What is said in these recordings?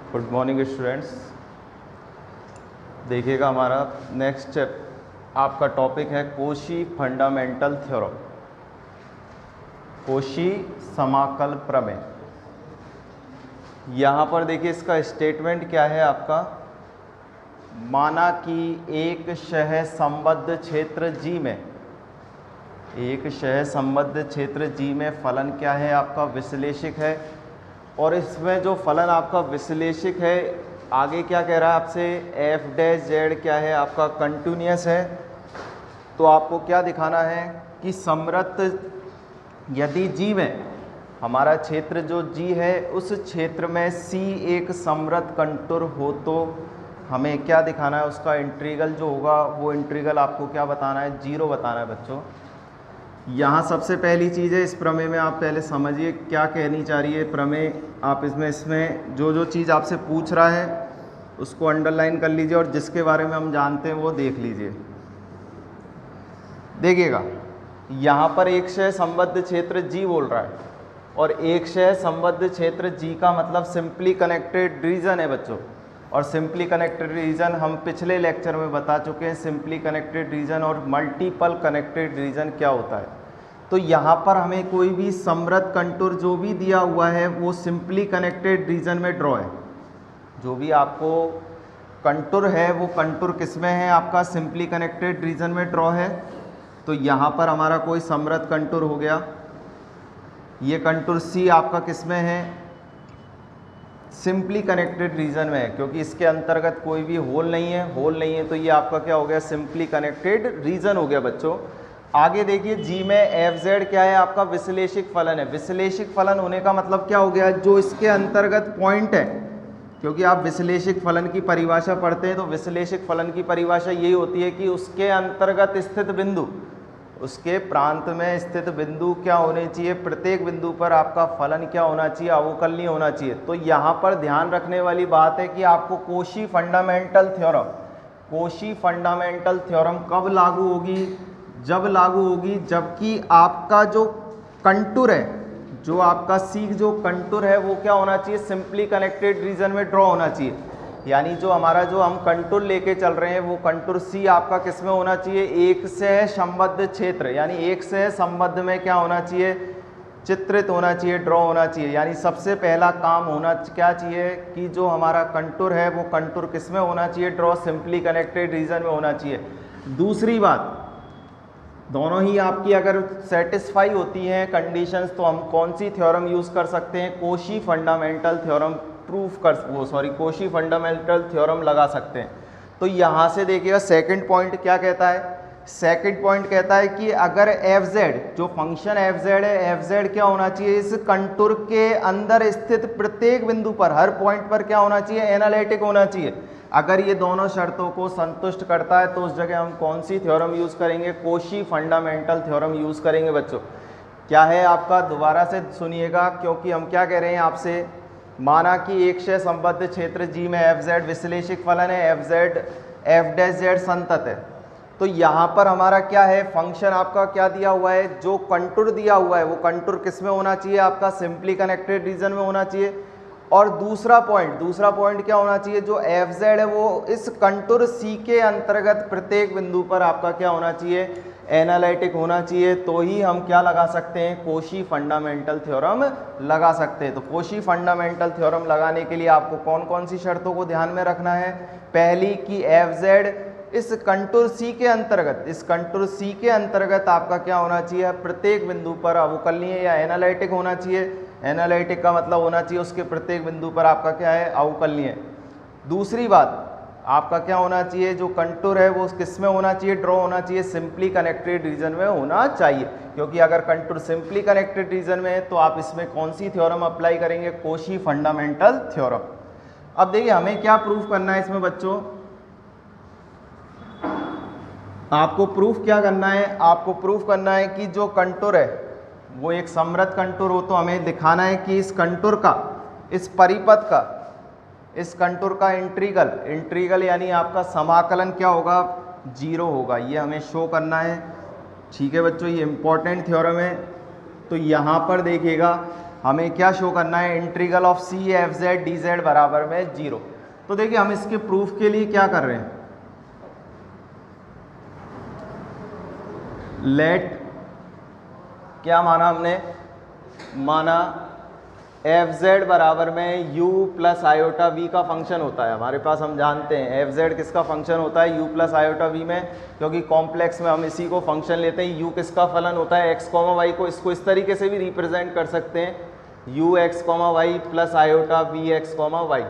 Good morning students. देखिएगा हमारा next आपका टॉपिक है कोशी फंडामेंटल थ्योरम, कोशी समाकल प्रमेय। यहाँ पर देखिए इसका स्टेटमेंट क्या है आपका, माना कि एक शह संबद्ध क्षेत्र जी में, एक शह संबद्ध क्षेत्र जी में फलन क्या है आपका विश्लेषिक है, और इसमें जो फलन आपका विश्लेषिक है आगे क्या कह रहा है आपसे, एफ डैश जेड क्या है आपका कंटिन्यूअस है। तो आपको क्या दिखाना है कि समृद्ध यदि जी में हमारा क्षेत्र जो जी है उस क्षेत्र में सी एक समृद्ध कंटूर हो तो हमें क्या दिखाना है, उसका इंटीग्रल जो होगा वो इंटीग्रल आपको क्या बताना है, 0 बताना है बच्चों। यहाँ सबसे पहली चीज़ है, इस प्रमेय में आप पहले समझिए क्या कहनी चाह रही है प्रमेय। आप इसमें जो चीज़ आपसे पूछ रहा है उसको अंडरलाइन कर लीजिए और जिसके बारे में हम जानते हैं वो देख लीजिए। देखिएगा यहाँ पर एक शह संबद्ध क्षेत्र जी बोल रहा है और एक शह संबद्ध क्षेत्र जी का मतलब सिंपली कनेक्टेड रीजन है बच्चों। और सिंपली कनेक्टेड रीजन हम पिछले लेक्चर में बता चुके हैं, सिंपली कनेक्टेड रीजन और मल्टीपल कनेक्टेड रीजन क्या होता है। तो यहाँ पर हमें कोई भी समृद्ध कंटूर जो भी दिया हुआ है वो सिंपली कनेक्टेड रीजन में ड्रॉ है। जो भी आपको कंटूर है वो कंटूर किस में है आपका, सिंपली कनेक्टेड रीजन में ड्रॉ है। तो यहाँ पर हमारा कोई समृद्ध कंटूर हो गया, ये कंटूर सी आपका किस में है, सिंपली कनेक्टेड रीजन में है, क्योंकि इसके अंतर्गत कोई भी होल नहीं है, तो ये आपका क्या हो गया, सिंपली कनेक्टेड रीजन हो गया बच्चों। आगे देखिए जी में एफ जेड क्या है आपका विश्लेषिक फलन है। विश्लेषिक फलन होने का मतलब क्या हो गया, जो इसके अंतर्गत पॉइंट है, क्योंकि आप विश्लेषिक फलन की परिभाषा पढ़ते हैं तो विश्लेषिक फलन की परिभाषा यही होती है कि उसके अंतर्गत स्थित बिंदु, उसके प्रांत में स्थित बिंदु क्या होने चाहिए, प्रत्येक बिंदु पर आपका फलन क्या होना चाहिए, अवकलनीय होना चाहिए। तो यहाँ पर ध्यान रखने वाली बात है कि आपको Cauchy fundamental theorem, Cauchy fundamental theorem कब लागू होगी, जब लागू होगी जबकि आपका जो कंटूर है, जो आपका सी जो कंटूर है वो क्या होना चाहिए, सिंपली कनेक्टेड रीजन में ड्रॉ होना चाहिए। यानी जो हमारा जो हम कंटूर लेके चल रहे हैं वो कंटूर सी आपका किस में होना चाहिए, एक से संबद्ध क्षेत्र, यानी एक से संबद्ध में क्या होना चाहिए, चित्रित होना चाहिए, ड्रॉ होना चाहिए। यानी सबसे पहला काम होना क्या चाहिए कि जो हमारा कंटूर है वो कंटूर किस में होना चाहिए, ड्रॉ सिंपली कनेक्टेड रीजन में होना चाहिए। दूसरी बात, दोनों ही आपकी अगर सेटिस्फाई होती हैं कंडीशंस तो हम कौन सी थ्योरम यूज़ कर सकते हैं, Cauchy fundamental theorem Cauchy fundamental theorem लगा सकते हैं। तो यहाँ से देखिएगा सेकंड पॉइंट क्या कहता है, सेकंड पॉइंट कहता है कि अगर एफ जेड जो फंक्शन एफ जेड है, एफ जेड क्या होना चाहिए, इस कंटूर के अंदर स्थित प्रत्येक बिंदु पर, हर पॉइंट पर क्या होना चाहिए, एनालिटिक होना चाहिए। अगर ये दोनों शर्तों को संतुष्ट करता है तो उस जगह हम कौन सी थ्योरम यूज़ करेंगे, कोशी फंडामेंटल थ्योरम यूज़ करेंगे बच्चों। क्या है आपका, दोबारा से सुनिएगा क्योंकि हम क्या कह रहे हैं आपसे, माना कि एक शह संबद्ध क्षेत्र जी में एफ जेड विश्लेषिक फलन है, F Z F dash Z संतत है। तो यहाँ पर हमारा क्या है, फंक्शन आपका क्या दिया हुआ है, जो कंटूर दिया हुआ है वो कंटूर किस में होना चाहिए आपका, सिंपली कनेक्टेड रीजन में होना चाहिए। और दूसरा पॉइंट क्या होना चाहिए, जो एफ जेड है वो इस कंटूर सी के अंतर्गत प्रत्येक बिंदु पर आपका क्या होना चाहिए, एनालिटिक होना चाहिए। तो ही हम क्या लगा सकते हैं, कोशी फंडामेंटल थ्योरम लगा सकते हैं। तो कोशी फंडामेंटल थ्योरम लगाने के लिए आपको कौन कौन सी शर्तों को ध्यान में रखना है, पहली कि एफ जेड इस कंटूर सी के अंतर्गत, इस कंटूर सी के अंतर्गत आपका क्या होना चाहिए, प्रत्येक बिंदु पर अवकलनीय या एनालिटिक होना चाहिए। एनालिटिक का मतलब होना चाहिए उसके प्रत्येक बिंदु पर आपका क्या है, अवकलनीय। दूसरी बात आपका क्या होना चाहिए, जो कंटूर है वो किस में होना चाहिए, ड्रॉ होना चाहिए, सिंपली कनेक्टेड रीजन में होना चाहिए। क्योंकि अगर कंटूर सिंपली कनेक्टेड रीजन में है तो आप इसमें कौन सी थ्योरम अप्लाई करेंगे, कोशी फंडामेंटल थ्योरम। अब देखिए हमें क्या प्रूफ करना है इसमें बच्चों, आपको प्रूफ क्या करना है, आपको प्रूफ करना है कि जो कंटूर है वो एक समृद्ध कंटूर हो तो हमें दिखाना है कि इस कंटूर का, इस परिपथ का, इस कंटूर का इंटीग्रल यानी आपका समाकलन क्या होगा, 0 होगा। ये हमें शो करना है। ठीक है बच्चों, ये इंपॉर्टेंट थ्योरम है। तो यहाँ पर देखिएगा हमें क्या शो करना है, integral of C F Z D Z बराबर में 0। तो देखिए हम इसके प्रूफ के लिए क्या कर रहे हैं, लेट क्या माना हमने, माना एफ जेड बराबर में यू प्लस आयोटा वी का फंक्शन होता है हमारे पास, हम जानते हैं एफ जेड किसका फंक्शन होता है, यू प्लस आयोटा वी में, क्योंकि कॉम्प्लेक्स में हम इसी को फंक्शन लेते हैं। यू किसका फलन होता है, एक्स कॉमा वाई को, इसको इस तरीके से भी रिप्रेजेंट कर सकते हैं, U X comma Y plus iota V X comma Y.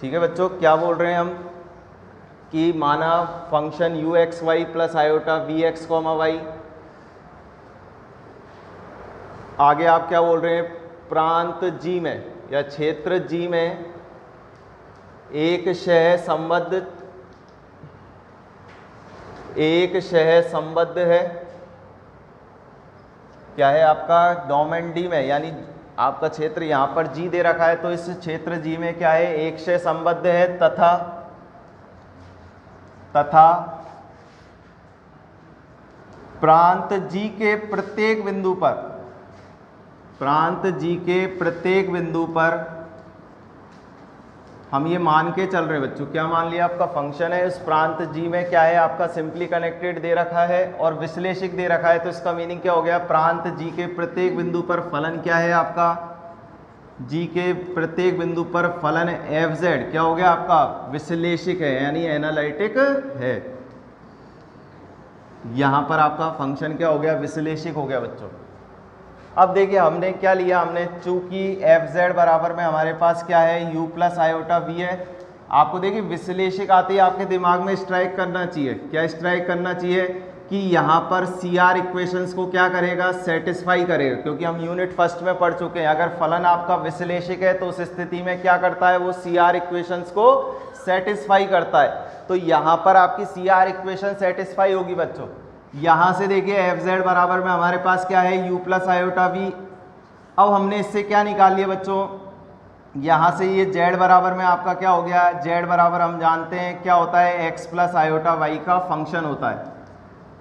ठीक है बच्चों, क्या बोल रहे हैं हम कि माना function U X Y plus iota V X comma Y, आगे आप क्या बोल रहे हैं, प्रांत जी में या क्षेत्र जी में एक शह संबद्ध है, क्या है आपका, डोमेन डी में, यानी आपका क्षेत्र यहां पर जी दे रखा है, तो इस क्षेत्र जी में क्या है, एक शह संबद्ध है, तथा प्रांत जी के प्रत्येक बिंदु पर हम ये मान के चल रहे हैं बच्चों, क्या मान लिया, आपका फंक्शन है उस प्रांत जी में क्या है आपका, सिंपली कनेक्टेड दे रखा है और विश्लेषिक दे रखा है। तो इसका मीनिंग क्या हो गया, प्रांत जी के प्रत्येक बिंदु पर फलन क्या है आपका, जी के प्रत्येक बिंदु पर फलन एफ जेड क्या हो गया आपका, विश्लेषिक है यानी एनालिटिक है। यहां पर आपका फंक्शन क्या हो गया, विश्लेषिक हो गया बच्चों। अब देखिए हमने क्या लिया, हमने चूंकि एफ जेड बराबर में हमारे पास क्या है, यू प्लस आयोटा वी है। आपको देखिए विश्लेषिक आते ही आपके दिमाग में स्ट्राइक करना चाहिए, क्या स्ट्राइक करना चाहिए कि यहाँ पर सी आर इक्वेशंस को क्या करेगा, सेटिस्फाई करेगा, क्योंकि हम यूनिट फर्स्ट में पढ़ चुके हैं अगर फलन आपका विश्लेषिक है तो उस स्थिति में क्या करता है, वो सी आर इक्वेशंस को सेटिस्फाई करता है। तो यहाँ पर आपकी सी आर इक्वेशन सेटिस्फाई होगी बच्चों। यहाँ से देखिए एफ जेड बराबर में हमारे पास क्या है, यू प्लस आयोटा वी। अब हमने इससे क्या निकाल लिया बच्चों, यहाँ से ये जेड बराबर में आपका क्या हो गया, जेड बराबर हम जानते हैं क्या होता है, एक्स प्लस आयोटा वाई का फंक्शन होता है।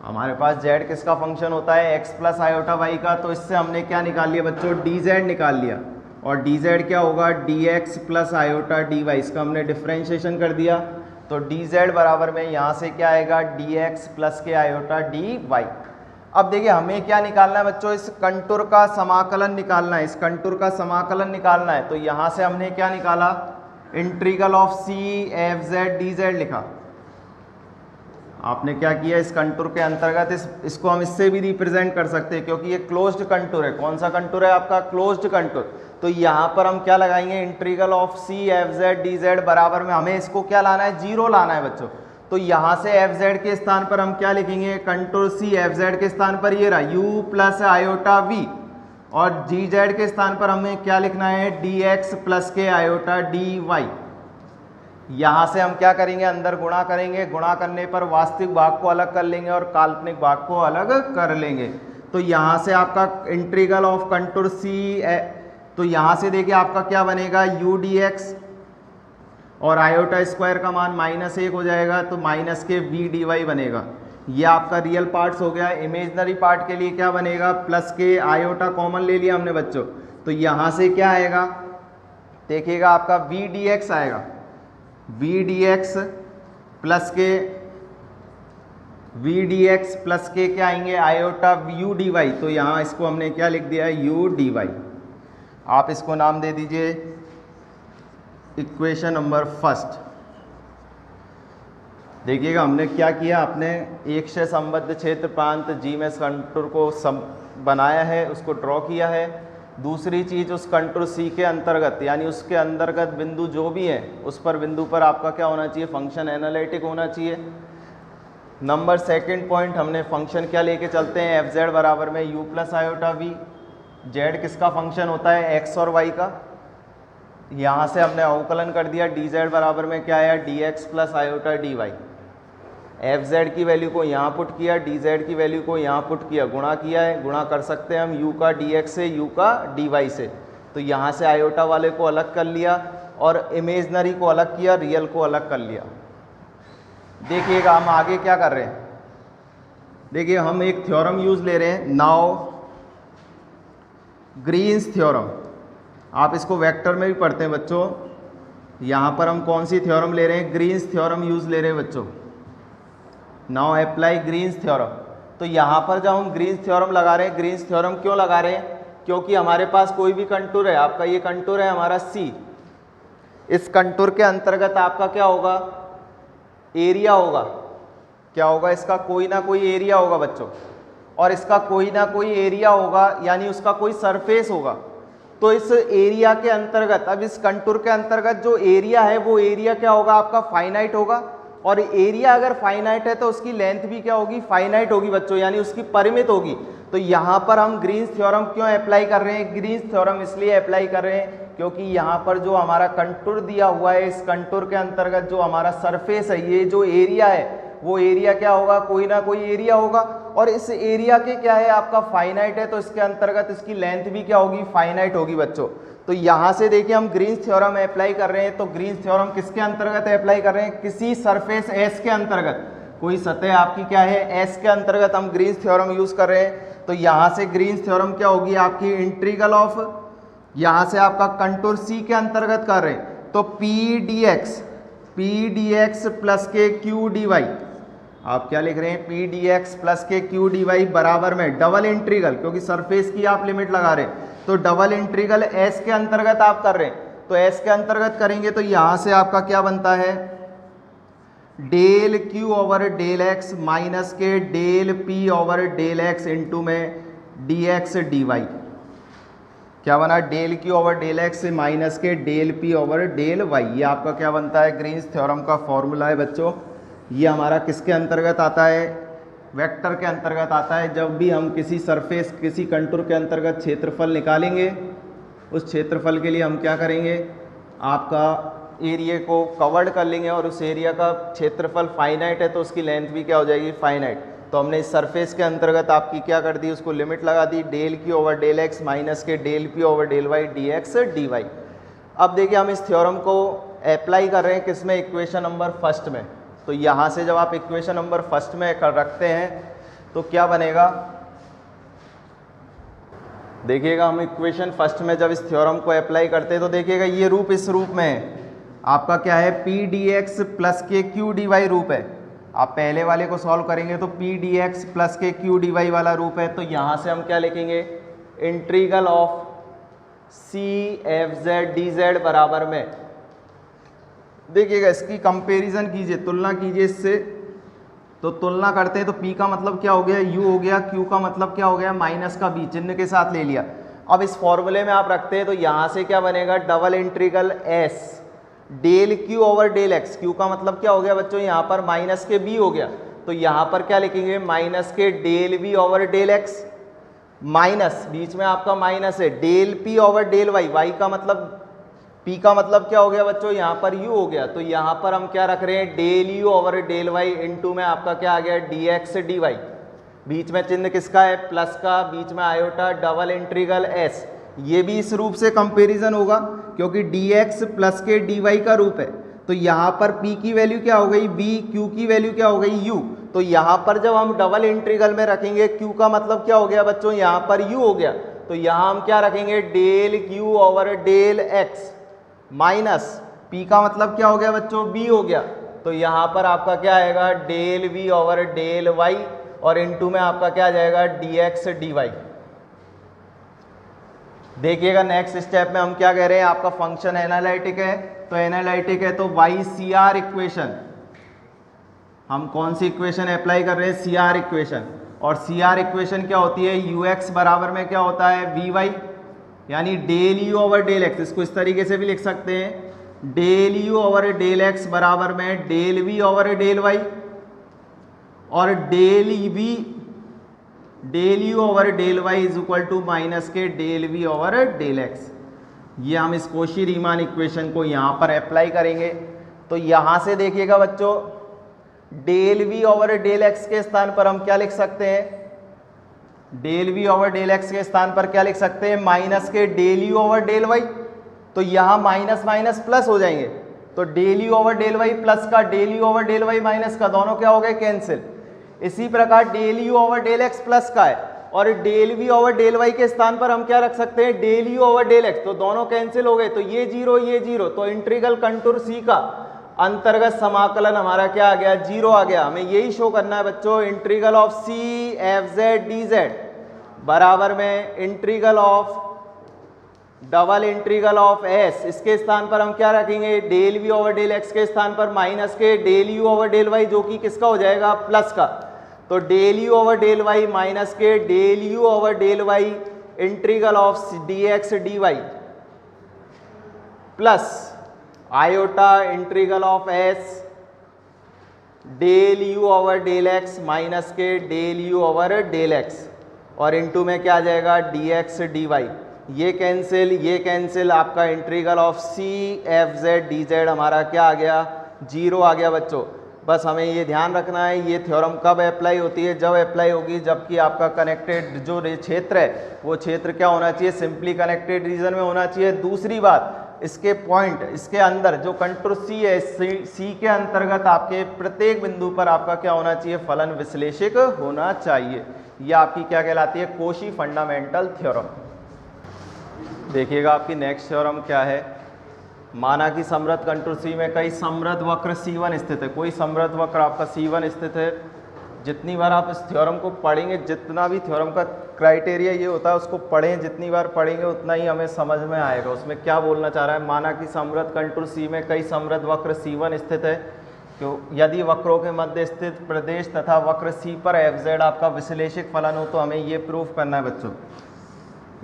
हमारे पास जेड किसका फंक्शन होता है, एक्स प्लस आयोटा वाई का। तो इससे हमने क्या निकाल लिया बच्चों, डी जेड निकाल लिया, और डी जेड क्या होगा, D X plus iota D Y, इसका हमने डिफ्रेंशिएशन कर दिया। तो डी जेड बराबर में यहाँ से क्या आएगा, डी एक्स प्लस के आयोटा डी वाई। अब देखिए हमें क्या निकालना है बच्चों, इस कंटूर का समाकलन निकालना है, इस कंटूर का समाकलन निकालना है। तो यहाँ से हमने क्या निकाला, integral of C F Z D Z लिखा। आपने क्या किया, इस कंटूर के अंतर्गत इसको हम इससे भी रिप्रेजेंट कर सकते हैं, क्योंकि ये क्लोज्ड कंटूर है। कौन सा कंटूर है आपका, क्लोज्ड कंटूर। तो यहाँ पर हम क्या लगाएंगे, integral of C F Z D Z बराबर में हमें इसको क्या लाना है, 0 लाना है बच्चों। तो यहाँ से एफ जेड के स्थान पर हम क्या लिखेंगे, कंटूर सी एफ जेड के स्थान पर ये रहा यू प्लस आयोटा वी, और जी जेड के स्थान पर हमें क्या लिखना है, डी एक्स प्लस के आयोटा डी वाई। यहाँ से हम क्या करेंगे, अंदर गुणा करेंगे, गुणा करने पर वास्तविक भाग को अलग कर लेंगे और काल्पनिक भाग को अलग कर लेंगे। तो यहाँ से आपका इंटीग्रल ऑफ कंटूर सी, तो यहाँ से देखिए आपका क्या बनेगा, यू डी एक्स और आयोटा स्क्वायर का मान -1 हो जाएगा, तो माइनस के वी डी वाई बनेगा। ये आपका रियल पार्ट्स हो गया। इमेजनरी पार्ट के लिए क्या बनेगा, प्लस के आयोटा कॉमन ले लिया हमने बच्चों। तो यहाँ से क्या आएगा, देखिएगा आपका वी डी एक्स आएगा, वी डी एक्स प्लस के क्या आएंगे, आयोटा यू डी वाई। तो यहाँ इसको हमने क्या लिख दिया है, यू डी वाई। आप इसको नाम दे दीजिए इक्वेशन नंबर फर्स्ट। देखिएगा हमने क्या किया, अपने एक से संबद्ध क्षेत्र प्रांत जी में कंटूर को बनाया है, उसको ड्रॉ किया है। दूसरी चीज़, उस कंटूर सी के अंतर्गत यानी उसके अंतर्गत बिंदु जो भी है उस पर बिंदु पर आपका क्या होना चाहिए, फंक्शन एनालिटिक होना चाहिए। नंबर सेकंड पॉइंट, हमने फंक्शन क्या लेके चलते हैं, एफ जेड बराबर में U plus iota V. Z किसका फंक्शन होता है, एक्स और वाई का। यहाँ से हमने अवकलन कर दिया, डी जेड बराबर में क्या आया, D X plus iota D Y. F Z की वैल्यू को यहाँ पुट किया, डी जेड की वैल्यू को यहाँ पुट किया, गुणा किया है। गुणा कर सकते हैं हम यू का डी एक्स से, यू का डी वाई से। तो यहाँ से आयोटा वाले को अलग कर लिया और इमेजनरी को अलग किया, रियल को अलग कर लिया। देखिएगा हम आगे क्या कर रहे हैं, देखिए हम एक थ्योरम यूज ले रहे हैं। नाउ ग्रीन्स थ्योरम, आप इसको वेक्टर में भी पढ़ते हैं बच्चों। यहाँ पर हम कौन सी थ्योरम ले रहे हैं? ग्रीन्स थ्योरम यूज ले रहे हैं बच्चों। Now apply Green's theorem. तो यहाँ पर जब हम ग्रीन्स थ्योरम लगा रहे हैं, ग्रीन्स थ्योरम क्यों लगा रहे हैं? क्योंकि हमारे पास कोई भी कंटूर है, आपका ये कंटूर है हमारा सी, इस कंटूर के अंतर्गत आपका क्या होगा? एरिया होगा। क्या होगा? इसका कोई ना कोई एरिया होगा बच्चों, और इसका कोई ना कोई एरिया होगा यानी उसका कोई सरफेस होगा। तो इस एरिया के अंतर्गत, अब इस कंटूर के अंतर्गत जो एरिया है वो एरिया क्या होगा? आपका फाइनाइट होगा। और एरिया अगर फाइनाइट है तो उसकी लेंथ भी क्या होगी? फाइनाइट होगी बच्चों, यानी उसकी परिमित होगी। तो यहाँ पर हम ग्रीन्स थ्योरम क्यों अप्लाई कर रहे हैं? ग्रीन्स थ्योरम इसलिए अप्लाई कर रहे हैं क्योंकि यहाँ पर जो हमारा कंटूर दिया हुआ है, इस कंटूर के अंतर्गत जो हमारा सरफेस है, ये जो एरिया है वो एरिया क्या होगा? कोई ना कोई एरिया होगा। और इस एरिया के क्या है? आपका फाइनाइट है, तो इसके अंतर्गत इसकी लेंथ भी क्या होगी? फाइनाइट होगी बच्चों। तो यहाँ से देखिए हम ग्रीन्स थ्योरम अप्लाई कर रहे हैं। तो ग्रीन्स थ्योरम किसके अंतर्गत अप्लाई कर रहे हैं? किसी सरफेस एस के अंतर्गत, कोई सतह आपकी क्या है? एस के अंतर्गत हम ग्रीन्स थ्योरम यूज कर रहे हैं। तो यहाँ से ग्रीन्स थ्योरम क्या होगी? आपकी इंटीग्रल ऑफ, यहाँ से आपका कंटूर सी के अंतर्गत कर रहे हैं तो पी डी एक्स प्लस के क्यू डी वाई, आप क्या लिख रहे हैं? पी डी एक्स प्लस के क्यू डी वाई बराबर में डबल इंटीग्रल, क्योंकि सरफेस की आप लिमिट लगा रहे हैं तो डबल इंटीग्रल एस के अंतर्गत आप कर रहे हैं। तो एस के अंतर्गत करेंगे तो यहाँ से आपका क्या बनता है? Del Q over del X minus के del P over del X into में डी एक्स डी वाई। क्या बना? Del Q over del X minus के del P over del Y. ये आपका क्या बनता है? ग्रीन्स थ्योरम का फॉर्मूला है बच्चों। ये हमारा किसके अंतर्गत आता है? वेक्टर के अंतर्गत आता है। जब भी हम किसी सरफेस, किसी कंटूर के अंतर्गत क्षेत्रफल निकालेंगे, उस क्षेत्रफल के लिए हम क्या करेंगे? आपका एरिया को कवर्ड कर लेंगे, और उस एरिया का क्षेत्रफल फाइनाइट है तो उसकी लेंथ भी क्या हो जाएगी? फाइनाइट। तो हमने इस सरफेस के अंतर्गत आपकी क्या कर दी? उसको लिमिट लगा दी, del Q over del X minus के del P over del Y D X D Y. अब देखिए हम इस थ्योरम को अप्लाई कर रहे हैं किसमें? इक्वेशन नंबर फर्स्ट में। तो यहाँ से जब आप इक्वेशन नंबर फर्स्ट में कर रखते हैं तो क्या बनेगा? देखिएगा हम इक्वेशन फर्स्ट में जब इस थ्योरम को अप्लाई करते हैं तो देखिएगा ये रूप इस रूप में है। आपका क्या है? पी डी एक्स प्लस के क्यू डी वाई रूप है। आप पहले वाले को सॉल्व करेंगे तो पी डी एक्स प्लस के क्यू डी वाई वाला रूप है। तो यहाँ से हम क्या लिखेंगे? Integral of C F Z D Z बराबर में, देखिएगा इसकी कंपैरिजन कीजिए, तुलना कीजिए इससे। तो तुलना करते हैं तो P का मतलब क्या हो गया? U हो गया। Q का मतलब क्या हो गया? माइनस का B चिन्ह के साथ ले लिया। अब इस फॉर्मूले में आप रखते हैं तो यहाँ से क्या बनेगा? Double integral S del Q over del X। Q का मतलब क्या हो गया बच्चों? यहाँ पर माइनस के B हो गया। तो यहाँ पर क्या लिखेंगे? माइनस के del V over del X minus, बीच में आपका माइनस है, del P over del Y। Y का मतलब, P का मतलब क्या हो गया बच्चों? यहाँ पर U हो गया। तो यहाँ पर हम क्या रख रहे हैं? Del U over del Y into में आपका क्या आ गया? D X D Y. बीच में चिन्ह किसका है? प्लस का, बीच में आयोटा, डबल इंटीग्रल S। ये भी इस रूप से कंपैरिजन होगा क्योंकि dx प्लस के dy का रूप है। तो यहाँ पर P की वैल्यू क्या हो गई? V, Q की वैल्यू क्या हो गई? U। तो यहाँ पर जब हम डबल इंटीग्रल में रखेंगे, Q का मतलब क्या हो गया बच्चों? यहाँ पर U हो गया। तो यहाँ हम क्या रखेंगे? Del Q over del X minus P का मतलब क्या हो गया बच्चों? B हो गया। तो यहाँ पर आपका क्या आएगा? Del V over del Y और इनटू में आपका क्या आ जाएगा? dx dy। देखिएगा नेक्स्ट स्टेप में हम क्या कह रहे हैं? आपका फंक्शन एनालिटिक है, तो एनालिटिक है तो YCR इक्वेशन, हम कौन सी इक्वेशन अप्लाई कर रहे हैं? CR equation. और CR इक्वेशन क्या होती है? UX बराबर में क्या होता है? VY, यानी del U over del X. इसको इस तरीके से भी लिख सकते हैं, del U over del X बराबर में del V over del Y और del U over del Y is equal to minus के del V over del X. ये हम इस कोशी रीमान इक्वेशन को यहाँ पर अप्लाई करेंगे। तो यहाँ से देखिएगा बच्चों, del V over del X के स्थान पर हम क्या लिख सकते हैं? Del V over del X के स्थान पर क्या लिख सकते हैं? माइनस के del U over del Y। तो यहाँ माइनस माइनस प्लस हो जाएंगे, तो del U over del Y plus का del U over del Y minus का, दोनों क्या हो गए? कैंसिल। इसी प्रकार del U over del x plus का है और del V over del Y के स्थान पर हम क्या रख सकते हैं, del U over del X, तो दोनों कैंसिल हो गए, तो ये जीरो, तो इंटीग्रल कंटूर सी का अंतर्गत समाकलन हमारा क्या आ गया, 0 आ गया। हमें यही शो करना है बच्चों, integral of C F Z D Z बराबर में integral of double integral of S, इसके स्थान पर हम क्या रखेंगे, del V over del X के स्थान पर माइनस के del U over del Y, जो कि किसका हो जाएगा, प्लस का, तो del U over del Y minus के del U over del Y integral of D X D Y plus iota integral of S del U over del X minus के del U over del X, और into में क्या आ जाएगा, D X D Y, ये cancel, आपका integral of C F Z D Z हमारा क्या आ गया, 0 आ गया बच्चों। बस हमें ये ध्यान रखना है, ये थ्योरम कब अप्लाई होती है, जब अप्लाई होगी जबकि आपका कनेक्टेड जो क्षेत्र है वो क्षेत्र क्या होना चाहिए, सिंपली कनेक्टेड रीजन में होना चाहिए। दूसरी बात, इसके पॉइंट, इसके अंदर जो कंटूर सी है, सी के अंतर्गत आपके प्रत्येक बिंदु पर आपका क्या होना चाहिए, फलन विश्लेषक होना चाहिए। यह आपकी क्या कहलाती है, कोशी फंडामेंटल थ्योरम। देखिएगा आपकी नेक्स्ट थ्योरम क्या है, माना कि समृद्ध कंटूर सी में कई समृद्ध वक्र C1 स्थित है, कोई समृद्ध वक्र आपका C1 स्थित है। जितनी बार आप इस थ्योरम को पढ़ेंगे, जितना भी थ्योरम का क्राइटेरिया ये होता है उसको पढ़ें, जितनी बार पढ़ेंगे उतना ही हमें समझ में आएगा उसमें क्या बोलना चाह रहा है। माना कि समृद्ध कंटूर सी में कई समृद्ध वक्र C1 स्थित है, तो यदि वक्रों के मध्य स्थित प्रदेश तथा वक्र सी पर एफ आपका विश्लेषक फलन हो, तो हमें ये प्रूफ करना है बच्चों।